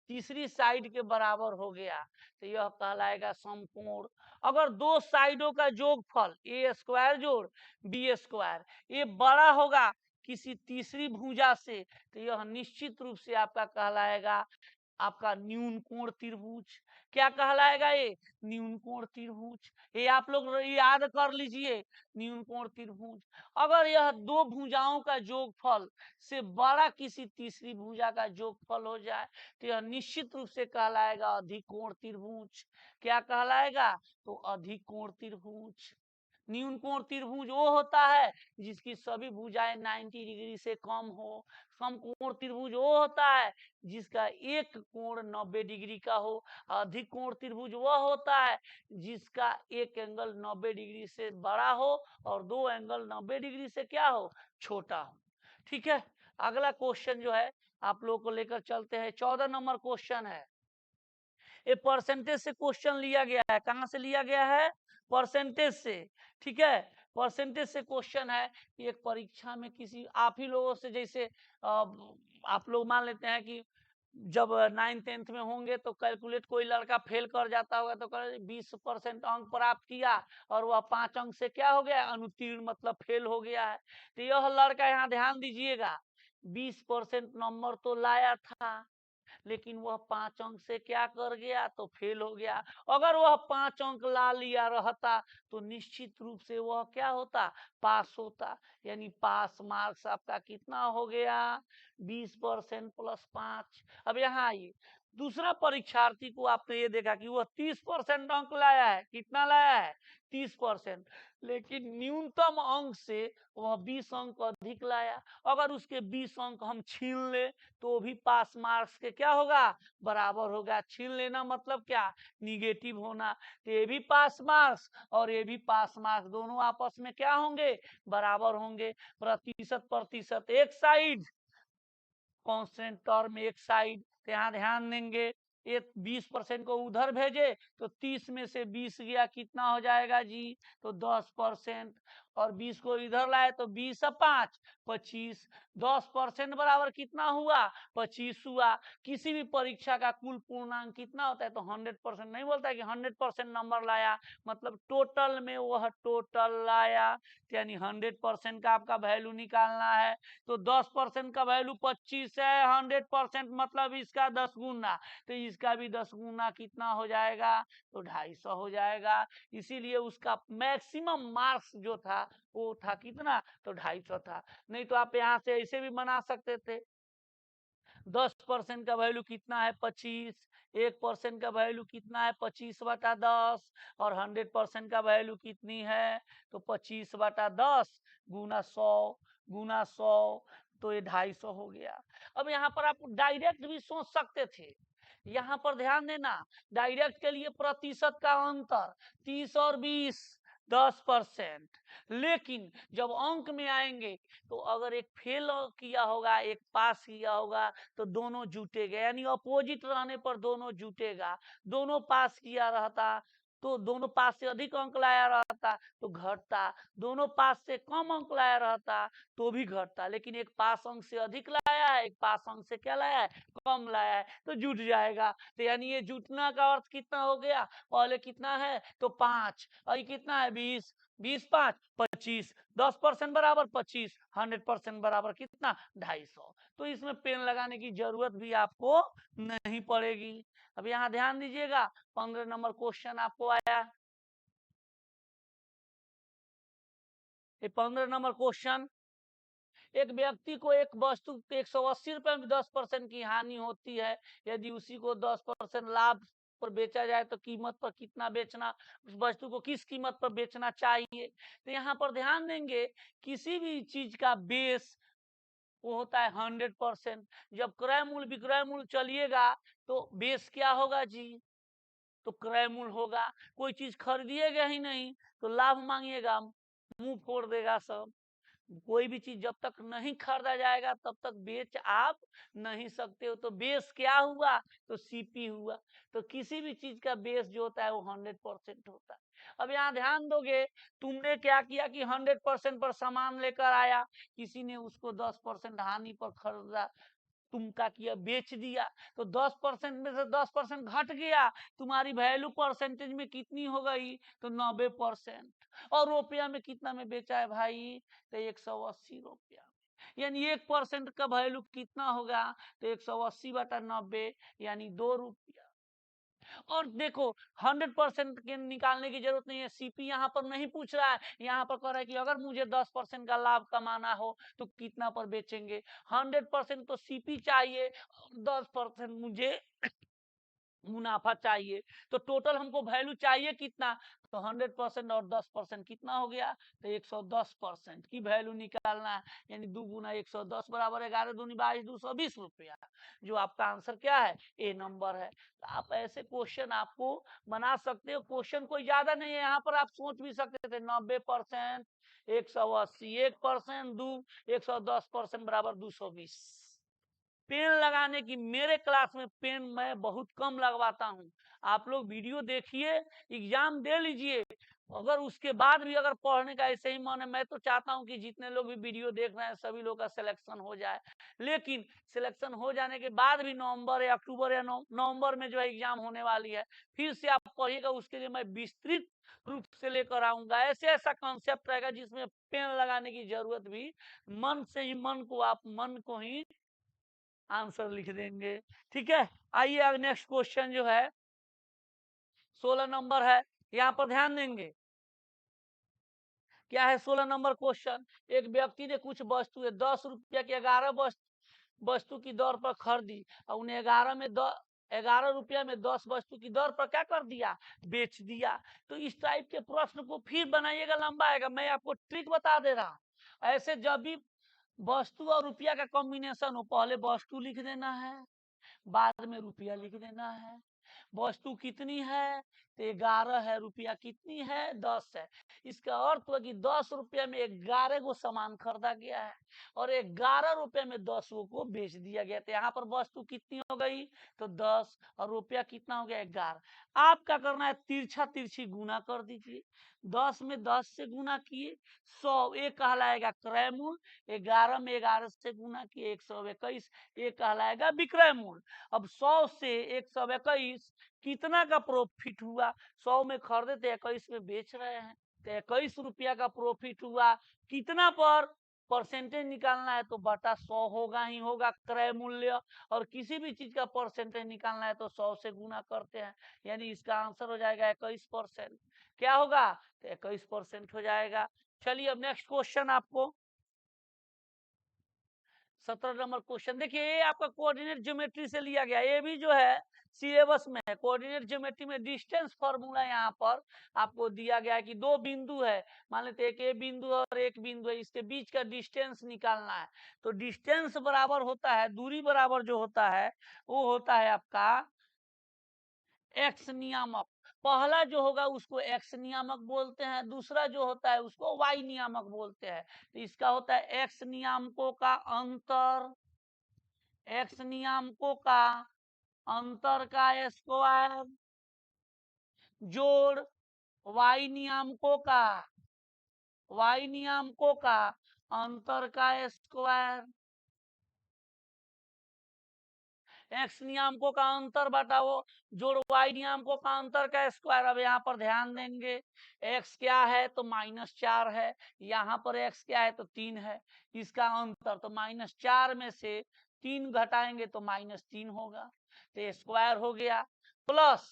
तीसरी साइड के बराबर हो गया तो यह कहलाएगा समकोण। अगर दो साइडों का जोगफल ए स्क्वायर जोड़ बी स्क्वायर ये बड़ा होगा किसी तीसरी भुजा से, तो यह निश्चित रूप से आपका कहलाएगा आपका न्यून कोण त्रिभुज। क्या कहलाएगा ये, न्यून कोण त्रिभुज। ये आप लोग याद कर लीजिए, न्यून कोण त्रिभुज। अगर यह दो भुजाओं का जोगफल से बड़ा किसी तीसरी भुजा का जोगफल हो जाए तो यह निश्चित रूप से कहलाएगा अधिकोण त्रिभुज। क्या कहलाएगा तो अधिकोण त्रिभुज। न्यून कोण त्रिभुज वो होता है जिसकी सभी भुजाएं 90 डिग्री से कम हो। समकोण त्रिभुज वो होता है जिसका एक कोण 90 डिग्री का हो। अधिक कोण त्रिभुज वह होता है जिसका एक एंगल 90 डिग्री से बड़ा हो और दो एंगल 90 डिग्री से क्या हो, छोटा हो। ठीक है, अगला क्वेश्चन जो है आप लोगों को लेकर चलते हैं। 14 नंबर क्वेश्चन है, ये परसेंटेज से क्वेश्चन लिया गया है। कहां से लिया गया है, परसेंटेज से। ठीक है, परसेंटेज से क्वेश्चन है। एक परीक्षा में किसी आप ही लोगों से, जैसे आप लोग मान लेते हैं कि जब 9th-10th में होंगे तो कैलकुलेट कोई लड़का फेल कर जाता होगा तो 20% अंक प्राप्त किया और वह 5 अंक से क्या हो गया, अनुत्तीर्ण मतलब फेल हो गया है। तो यह लड़का यहाँ ध्यान दीजिएगा 20% नंबर तो लाया था, लेकिन वह 5 अंक से क्या कर गया तो फेल हो गया। अगर वह 5 अंक ला लिया रहता तो निश्चित रूप से वह क्या होता, पास होता। यानी पास मार्क्स आपका कितना हो गया 20% प्लस 5। अब यहाँ आइए, दूसरा परीक्षार्थी को आपने ये देखा कि वह 30% अंक लाया है। कितना लाया है? 30%। लेकिन न्यूनतम अंक से वह 20 अंक अधिक लाया। अगर उसके 20 अंक हम छीन ले तो भी पास मार्क्स के क्या होगा? बराबर होगा। छीन लेना मतलब क्या? निगेटिव होना। तो ये भी पास मार्क्स और ये भी पास मार्क्स, दोनों आपस में क्या होंगे? बराबर होंगे। प्रतिशत प्रतिशत एक साइड, कांस्टेंट टर्म एक साइड। तो यहाँ ध्यान देंगे, ये 20% को उधर भेजे तो 30 में से 20 गया, कितना हो जाएगा जी? तो 10%। और 20 को इधर लाए तो 20 और 5 25। 10% बराबर कितना हुआ? 25 हुआ। किसी भी परीक्षा का कुल पूर्णांक कितना होता है? तो 100% नहीं बोलता है कि 100% नंबर लाया, मतलब टोटल में वह टोटल लाया, यानी 100% का आपका वैल्यू निकालना है। तो 10% का वैल्यू 25 है, 100% मतलब इसका 10 गुना, तो इसका भी 10 गुना कितना हो जाएगा? तो 250 हो जाएगा। इसीलिए उसका मैक्सिमम मार्क्स जो था वो था कितना? तो 250 था। नहीं तो आप यहाँ से ऐसे भी बना सकते थे, 10% का वैल्यू कितना है? 25। 1% का वैल्यू कितना है? 25/10। और 100% का वैल्यू कितनी है? तो 25/10 गुना 100 गुना 100, तो ये 250 हो गया। अब यहाँ पर आप डायरेक्ट भी सोच सकते थे। यहाँ पर ध्यान देना, डायरेक्ट के लिए प्रतिशत का अंतर 30 और 20 10%। लेकिन जब अंक में आएंगे तो अगर एक फेल किया होगा एक पास किया होगा तो दोनों जुटेगा, यानी अपोजिट रहने पर दोनों जुटेगा। दोनों पास किया रहता तो दोनों पास से अधिक अंक लाया रहता तो घटता, दोनों पास से कम अंक लाया रहता तो भी घटता। लेकिन एक पास अंक से अधिक लाया है, एक पास अंक से क्या लाया है? कम लाया है, तो जुट जाएगा। तो यानी ये जुटना का अर्थ कितना हो गया? पहले कितना है? तो 5 और ये कितना है? 20। 20 5 25। 10% बराबर 25, 100% बराबर कितना? 250। तो इसमें पेन लगाने की जरूरत भी आपको नहीं पड़ेगी। अब यहाँ ध्यान दीजिएगा, 15 नंबर क्वेश्चन आपको आया। ये 15 नंबर क्वेश्चन, एक व्यक्ति को एक वस्तु 180 रुपए में 10% की हानि होती है, यदि उसी को 10% लाभ पर बेचा जाए तो कीमत पर कितना बेचना, उस वस्तु को किस कीमत पर बेचना चाहिए? तो यहाँ पर ध्यान देंगे, किसी भी चीज का बेस वो होता है 100%। जब क्रय मूल्य विक्रय मूल्य चलिएगा तो बेस क्या होगा जी? तो क्रय मूल्य होगा। कोई चीज खरीदिएगा ही नहीं तो लाभ मांगिएगा, मुंह फोड़ देगा सब। कोई भी चीज जब तक नहीं खरीदा जाएगा तब तक बेच आप नहीं सकते हो। तो बेस क्या हुआ? तो सीपी हुआ। तो किसी भी चीज का बेस जो होता है वो 100% होता है। अब यहाँ ध्यान दोगे, तुमने क्या किया कि 100% पर सामान लेकर आया, किसी ने उसको 10% हानि पर खरीदा, तुम क्या किया? बेच दिया। तो 10% में से 10% घट गया, तुम्हारी वैल्यू परसेंटेज में कितनी हो गई? तो 90%। और रुपया में कितना में बेचा है भाई? तो 180 रुपया। यानी 1% का वैल्यू कितना होगा? तो 180/90, यानी 2 रुपया। और देखो 100% के निकालने की जरूरत नहीं है, सीपी यहाँ पर नहीं पूछ रहा है। यहाँ पर कह रहा है कि अगर मुझे 10% का लाभ कमाना हो तो कितना पर बेचेंगे। 100% तो सीपी चाहिए, 10% मुझे मुनाफा चाहिए। तो टोटल हमको वैल्यू चाहिए कितना? तो 100% और 10% कितना हो गया? तो 110% की वैल्यू निकालना है। यानी 2 गुना 110 बराबर 11 दूनी 22, 220 रुपया। जो आपका आंसर क्या है? ए नंबर है। तो आप ऐसे क्वेश्चन आपको बना सकते हो। क्वेश्चन कोई ज्यादा नहीं है, यहाँ पर आप सोच भी सकते थे 90%, 180, 1% दू 110% बराबर 220। पेन लगाने की, मेरे क्लास में पेन मैं बहुत कम लगवाता हूँ। आप लोग वीडियो देखिए, एग्जाम दे लीजिए। अगर उसके बाद भी अगर पढ़ने का ऐसे ही मन है, मैं तो चाहता हूँ कि जितने लोग भी वीडियो देख रहे हैं सभी लोग का सिलेक्शन हो जाए। लेकिन सिलेक्शन हो जाने के बाद भी नवंबर या अक्टूबर या नवंबर में जो है एग्जाम होने वाली है, फिर से आप पढ़िएगा। उसके लिए मैं विस्तृत रूप से लेकर आऊंगा। ऐसे ऐसा कॉन्सेप्ट रहेगा जिसमें पेन लगाने की जरूरत भी, मन से ही मन को आप मन को ही आंसर लिख देंगे। ठीक है, आइए अब नेक्स्ट क्वेश्चन जो है 16 नंबर है। यहाँ पर ध्यान देंगे, क्या है 16 नंबर क्वेश्चन। एक व्यक्ति ने कुछ वस्तु 10 रुपया की 11 वस्तु की दर पर खरीदी और उन्हें 11 में 11 रुपया में 10 वस्तु की दर पर क्या कर दिया, बेच दिया। तो इस टाइप के प्रश्न को फिर बनाइएगा, लंबा आएगा। मैं आपको ट्रिक बता दे रहा हूं। ऐसे जब भी वस्तु और रुपया का कॉम्बिनेशन हो, पहले वस्तु लिख देना है, बाद में रुपया लिख देना है। वस्तु कितनी है, तो 11 है, रुपया कितनी है, 10 है। इसका अर्थ हुआ कि 10 रुपया में 11 को सामान खरीदा गया है और 11 रुपये में 10 को बेच दिया गया। तो यहाँ पर वस्तु कितनी हो गई, तो 10, और रुपया कितना हो गया, 11। आप क्या करना है, तिरछा तिरछी गुना कर दीजिए। 10 में 10 से गुना किए 100, एक कहलाएगा क्रय मूल्य। 11 में 11 से गुना किए 121, एक कहलाएगा विक्रय मूल्य। अब 100 से 121 कितना का प्रॉफिट हुआ, 100 में खरीदे थे, 21 में बेच रहे हैं, तो 21 रुपया का प्रॉफिट हुआ। कितना पर परसेंटेज निकालना है, तो बटा 100 होगा ही होगा क्रय मूल्य। और किसी भी चीज का परसेंटेज निकालना है तो 100 से गुना करते हैं, यानी इसका आंसर हो जाएगा 21%। क्या होगा, तो 21% हो जाएगा। चलिए अब नेक्स्ट क्वेश्चन आपको 17 नंबर क्वेश्चन देखिए, ये आपका कोऑर्डिनेट ज्योमेट्री से लिया गया। ये भी जो है सिलेबस में है। कोऑर्डिनेट ज्योमेट्री में डिस्टेंस फार्मूला यहाँ पर आपको दिया गया है कि दो बिंदु है, मान लेते हैं एक ए बिंदु और एक बिंदु है, इसके बीच का डिस्टेंस निकालना है। तो डिस्टेंस बराबर होता है, दूरी बराबर जो होता है वो होता है आपका एक्स नियामक। पहला जो होगा उसको एक्स नियामक बोलते हैं, दूसरा जो होता है उसको वाई नियामक बोलते हैं। तो इसका होता है एक्स नियामकों का अंतर, एक्स नियामकों का अंतर का स्क्वायर जोड़ वाई नियामकों का, वाई नियामकों का अंतर का स्क्वायर। एक्स नियामकों का अंतर बताओ जोड़ वाई नियामकों का अंतर का स्क्वायर। अब यहाँ पर ध्यान देंगे, एक्स क्या है तो -4 है, यहाँ पर एक्स क्या है तो 3 है, इसका अंतर तो -4 में से 3 घटाएंगे तो -3 होगा, तो स्क्वायर हो गया। प्लस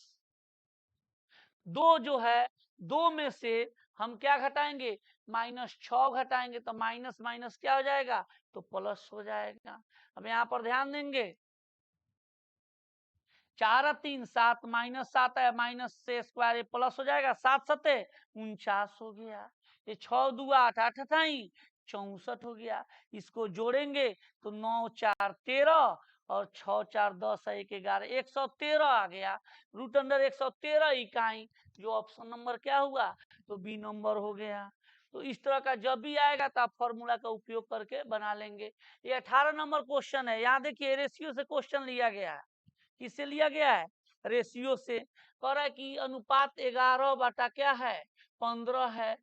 2 जो है, 2 में से हम क्या घटाएंगे, -6 घटाएंगे, तो माइनस माइनस क्या हो जाएगा, तो प्लस हो जाएगा। अब यहाँ पर ध्यान देंगे, 4 3 7, -7 है, माइनस से स्क्वायर प्लस हो जाएगा, 7 7 49 हो गया। ये 6 2 8 8 अठाई 64 हो गया। इसको जोड़ेंगे तो 9 4 13 और 6 4 10 1 11 113 आ गया। रूट अंडर 113 इकाई, जो ऑप्शन नंबर क्या हुआ, तो बी नंबर हो गया। तो इस तरह का जब भी आएगा तो आप फॉर्मूला का उपयोग करके बना लेंगे। ये 18 नंबर क्वेश्चन है। यहाँ देखिए रेशियो से क्वेश्चन लिया गया है। किससे लिया गया है, रेशियो से। कह रहा है कि अनुपात 11 बटा क्या है, 15 है,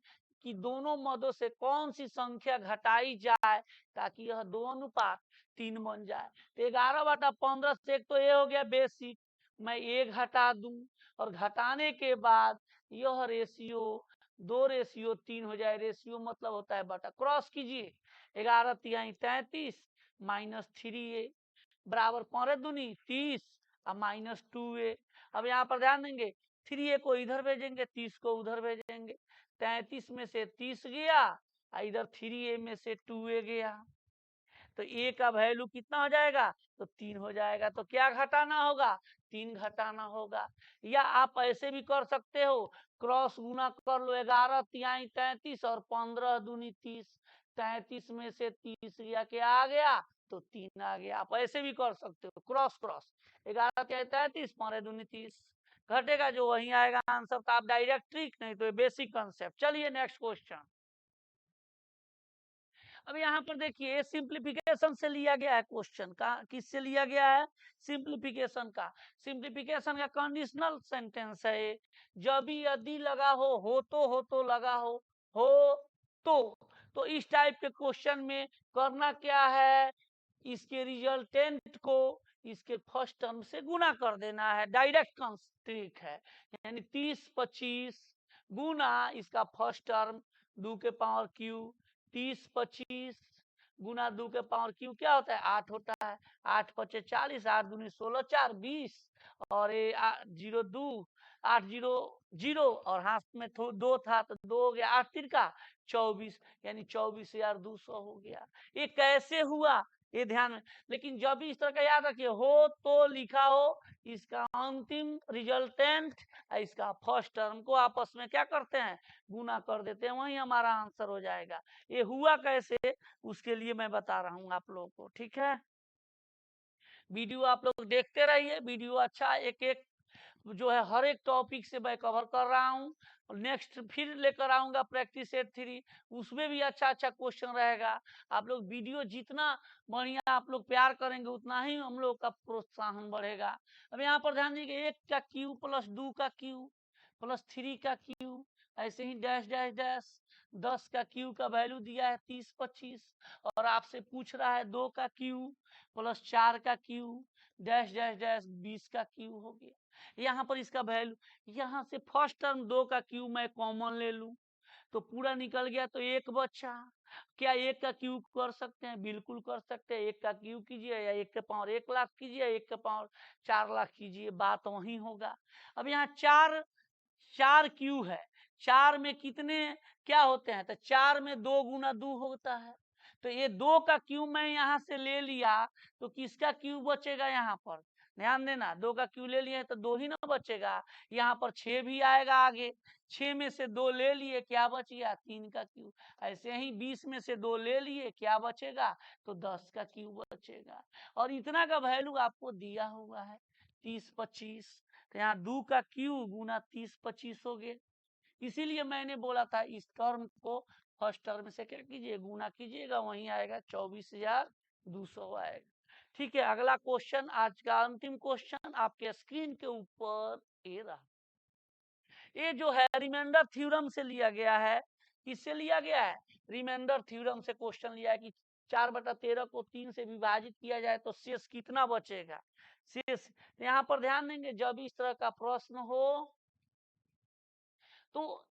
कि दोनों मदों से कौन सी संख्या घटाई जाए ताकि यह 2 अनुपात 3 बन जाए। तो 11 बटा 15 से एक तो ये हो गया बेसिक, मैं एक घटा दूं और घटाने के बाद यह रेशियो 2:3 हो जाए। रेशियो मतलब होता है बटा, क्रॉस कीजिए, 11 तिहाई 33 -3a बराबर 15 दूनी 30 और -2a। अब यहाँ पर ध्यान देंगे, 3a को इधर भेजेंगे, 30 को उधर भेजेंगे, 33 में से 30 गया, इधर 3a में से 2a गया, तो a का वैल्यू कितना हो जाएगा, तो 3 हो जाएगा। तो क्या घटाना होगा, 3 घटाना होगा। या आप ऐसे भी कर सकते हो, क्रॉस गुना कर लो, 11 तिहाई 33 और 15 दूनी 30, 33 में से 30 गया, क्या आ गया, तो 3 आ गया। आप ऐसे भी कर सकते हो, क्रॉस क्रॉस, 11 तिहाई 33 15 दूनी 30, घटेगा जो वही आएगा आंसर। तो आप डायरेक्ट ट्रिक, नहीं तो बेसिक कंसेप्ट। चलिए नेक्स्ट क्वेश्चन। अब यहाँ पर देखिए सिंप्लीफिकेशन से लिया गया है क्वेश्चन का। किससे लिया गया है, सिंप्लीफिकेशन का। सिंप्लीफिकेशन का कंडीशनल सेंटेंस है ये। जब भी यदि लगा हो तो लगा हो तो इस टाइप के क्वेश्चन में करना क्या है, इसके रिजल्टेंट को इसके फर्स्ट टर्म से गुना कर देना है, डायरेक्ट ट्रिक है। यानी 30 25 गुना इसका फर्स्ट टर्म 2 के पावर क्यू, 30 25 गुना 2 के पावर क्यू क्या होता है, 8 होता है। 8 पचे 40, 8 दूनी 16 4 20, और ये 0 2 8 0 0 और हाथ में 2 था तो 2 हो गया, 8 तिरका 24, यानी 24,200 हो गया। ये कैसे हुआ, ये ध्यान में। लेकिन जब भी इस तरह का याद रखिए, हो तो लिखा हो, इसका अंतिम रिजल्टेंट इसका फर्स्ट टर्म को आपस में क्या करते हैं, गुना कर देते हैं, वही हमारा आंसर हो जाएगा। ये हुआ कैसे, उसके लिए मैं बता रहा हूं आप लोगों को। ठीक है, वीडियो आप लोग देखते रहिए, वीडियो अच्छा, एक एक जो है हर एक टॉपिक से मैं कवर कर रहा हूँ। नेक्स्ट फिर लेकर आऊंगा प्रैक्टिस सेट 3, उसमें भी अच्छा अच्छा क्वेश्चन रहेगा। आप लोग वीडियो जितना बढ़िया आप लोग प्यार करेंगे उतना ही हम लोग का प्रोत्साहन बढ़ेगा। अब यहाँ पर ध्यान दीजिए, 1 का क्यू प्लस 2 का क्यू प्लस 3 का क्यू, ऐसे ही डैश डैश डैश। 10 का क्यू का वैल्यू दिया है 30 25, और आपसे पूछ रहा है 2 का क्यू प्लस 4 का क्यू डैश डैश डैश 20 का क्यू हो गया। यहाँ पर इसका वैल्यू, यहाँ से फर्स्ट टर्म 2 का क्यू मैं कॉमन ले लूं तो पूरा निकल गया, तो 1 बचा। क्या 1 का क्यूब कर सकते हैं? बिल्कुल कर सकते हैं। 1 का क्यूब कीजिए या 1 के पावर 1 लाख कीजिए, 1 के पावर 4 लाख कीजिए, बात वही होगा। अब यहाँ 4 क्यू है, 4 में कितने क्या होते हैं, तो 4 में 2 गुना 2 होता है। तो ये 2 का क्यूब मैं यहाँ से ले लिया, तो किसका क्यूब बचेगा यहाँ पर? ध्यान देना, 2 का क्यू ले लिए तो 2 ही ना बचेगा। यहाँ पर 6 भी आएगा आगे, 6 में से 2 ले लिए, क्या बच गया? 3 का क्यू। ऐसे ही 20 में से 2 ले लिए, क्या बचेगा? तो 10 का क्यू बचेगा। और इतना का वैल्यू आपको दिया हुआ है 30 25, तो यहाँ 2 का क्यू गुना 30 25 हो गए। इसीलिए मैंने बोला था इस टर्म को फर्स्ट टर्म से क्या कीजिए, गुना कीजिएगा, वहीं आएगा 24,200 आएगा। ठीक है, अगला क्वेश्चन, आज का अंतिम क्वेश्चन आपके स्क्रीन के ऊपर ये रहा। ये जो है रिमाइंडर थ्योरम से लिया गया है। किससे लिया गया है? रिमाइंडर थ्योरम से क्वेश्चन लिया है कि 4/13 को 3 से विभाजित किया जाए तो शेष कितना बचेगा। शेष यहाँ पर ध्यान देंगे, जब इस तरह का प्रश्न हो तो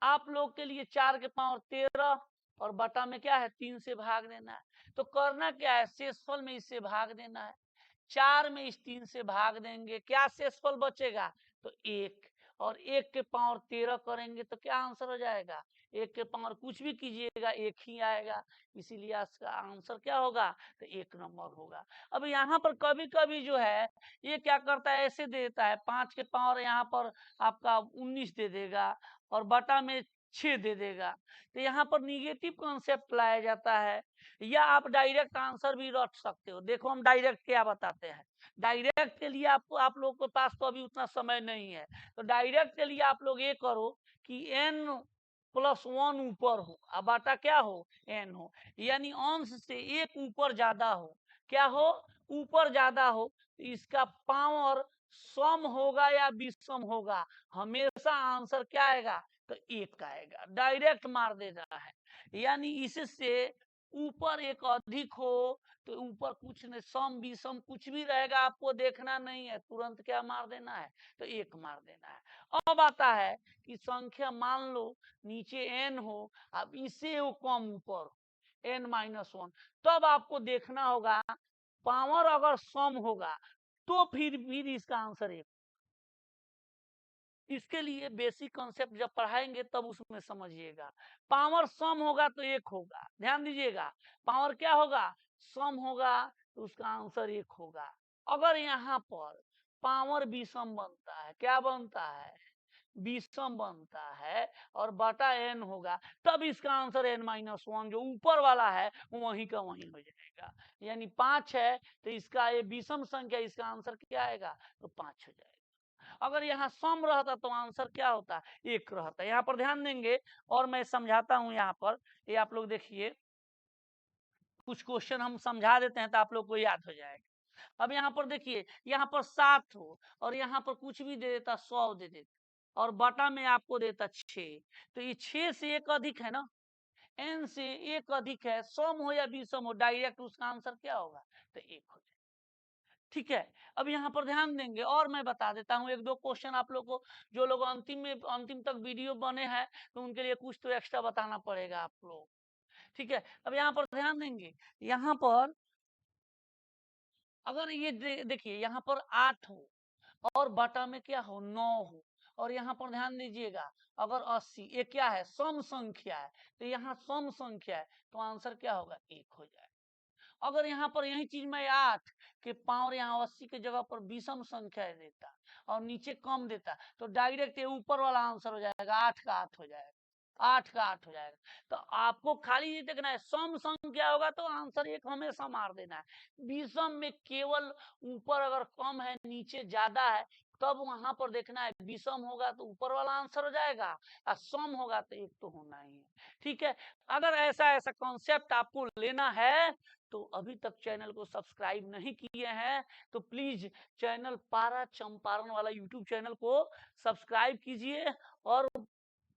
आप लोग के लिए 4 के पावर 13 और बटा में क्या है 3 से भाग देना है। तो करना क्या है, शेषफल में इससे भाग देना है। 4 में इस 3 से भाग देंगे, क्या शेषफल बचेगा? तो 1, और 1 के पावर 13 करेंगे तो क्या आंसर हो जाएगा? 1 के पावर कुछ भी कीजिएगा 1 ही आएगा, इसीलिए इसका आंसर क्या होगा? तो 1 नंबर होगा। अब यहाँ पर कभी कभी जो है ये क्या करता है, ऐसे देता है 5 के पावर यहाँ पर आपका 19 दे देगा और बटा में 6 दे देगा। तो यहाँ पर निगेटिव कॉन्सेप्ट लाया जाता है, या आप डायरेक्ट आंसर भी रख सकते हो। देखो हम डायरेक्ट क्या बताते हैं। डायरेक्ट के लिए आपको, आप लोग के पास तो अभी उतना समय नहीं है, तो डायरेक्ट के लिए आप लोग ये करो कि n+1 ऊपर हो और बाटा क्या हो, n हो, यानी अंश से 1 ऊपर ज्यादा हो। क्या हो? ऊपर ज्यादा हो, तो इसका पावर सम होगा या विषम होगा, हमेशा आंसर क्या आएगा? तो 1 आएगा। डायरेक्ट मार दे रहा है, यानी इससे ऊपर एक अधिक हो तो ऊपर कुछ नहीं, सम विषम कुछ भी रहेगा, आपको देखना नहीं है, तुरंत क्या मार देना है? तो 1 मार देना है। अब आता है कि संख्या मान लो नीचे n हो, अब इससे वो कम ऊपर हो, n-1, तब आपको देखना होगा पावर अगर सम होगा तो फिर इसका आंसर 1। इसके लिए बेसिक कॉन्सेप्ट जब पढ़ाएंगे तब उसमें समझिएगा। पावर सम होगा तो 1 होगा, ध्यान दीजिएगा। पावर क्या होगा? सम होगा, तो उसका आंसर 1 होगा। अगर यहाँ पर पावर विषम बनता है, क्या बनता है? विषम बनता है, और बटा n होगा, तब इसका आंसर n-1 जो ऊपर वाला है वहीं का वहीं हो जाएगा। यानी 5 है तो इसका ये विषम संख्या, इसका आंसर क्या आएगा? तो 5 हो जाएगा। अगर यहाँ सम रहता तो आंसर क्या होता? 1 रहता। यहाँ पर ध्यान देंगे और मैं समझाता हूं। यहाँ पर ये आप लोग देखिए, कुछ क्वेश्चन हम समझा देते हैं तो आप लोग को याद हो जाएगा। अब यहाँ पर देखिए, यहाँ पर 7 हो और यहाँ पर कुछ भी दे देता, 100 दे देता, और बटा में आपको देता 6, तो ये 6 से 1 अधिक है ना, n से 1 अधिक है, सम हो या विषम हो, डायरेक्ट उसका आंसर क्या होगा? तो 1 हो जाएगा। ठीक है, अब यहाँ पर ध्यान देंगे और मैं बता देता हूँ 1-2 क्वेश्चन आप लोग को। जो लोग अंतिम तक वीडियो बने हैं तो उनके लिए कुछ तो एक्स्ट्रा बताना पड़ेगा आप लोग। ठीक है, अब यहाँ पर ध्यान देंगे, यहाँ पर अगर ये देखिए यहाँ पर 8 हो और बटा में क्या हो, 9 हो, और यहाँ पर ध्यान दीजिएगा अगर 80, ये क्या है? सम संख्या है, तो यहाँ सम संख्या है तो आंसर क्या होगा? 1 हो जाएगा। अगर यहाँ पर यही चीज मैं 8 के पावर यहाँ 80 के जगह पर विषम संख्या देता और नीचे कम देता तो डायरेक्ट ये ऊपर वाला आंसर हो जाएगा, 8 का 8 हो जाएगा, 8 का 8 हो जाएगा। तो आपको खाली ये देखना है सम संख्या होगा तो आंसर एक हमेशा मार देना है। विषम में केवल ऊपर अगर कम है नीचे ज्यादा है तब वहां पर देखना है, विषम होगा तो ऊपर वाला आंसर हो जाएगा और सम होगा तो एक तो होना ही है। ठीक है, अगर ऐसा ऐसा कॉन्सेप्ट आपको लेना है तो अभी तक चैनल को सब्सक्राइब नहीं किए हैं तो प्लीज चैनल पारा चंपारण वाला यूट्यूब चैनल को सब्सक्राइब कीजिए और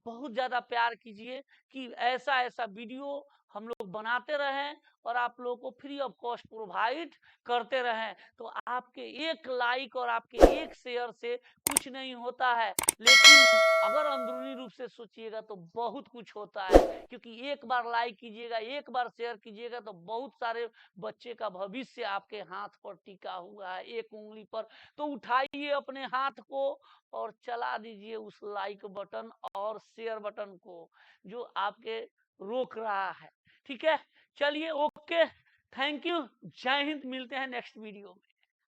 बहुत ज्यादा प्यार कीजिए कि ऐसा ऐसा वीडियो हम लोग बनाते रहें और आप लोगों को फ्री ऑफ कॉस्ट प्रोवाइड करते रहें। तो आपके एक लाइक और आपके एक शेयर से कुछ नहीं होता है, लेकिन अगर अंदरूनी रूप से सोचिएगा तो बहुत कुछ होता है, क्योंकि एक बार लाइक कीजिएगा, एक बार शेयर कीजिएगा तो बहुत सारे बच्चे का भविष्य आपके हाथ पर टिका हुआ है, एक उंगली पर। तो उठाइए अपने हाथ को और चला दीजिए उस लाइक बटन और शेयर बटन को जो आपके रोक रहा है। ठीक है, चलिए, ओके, थैंक यू, जय हिंद, मिलते हैं नेक्स्ट वीडियो में।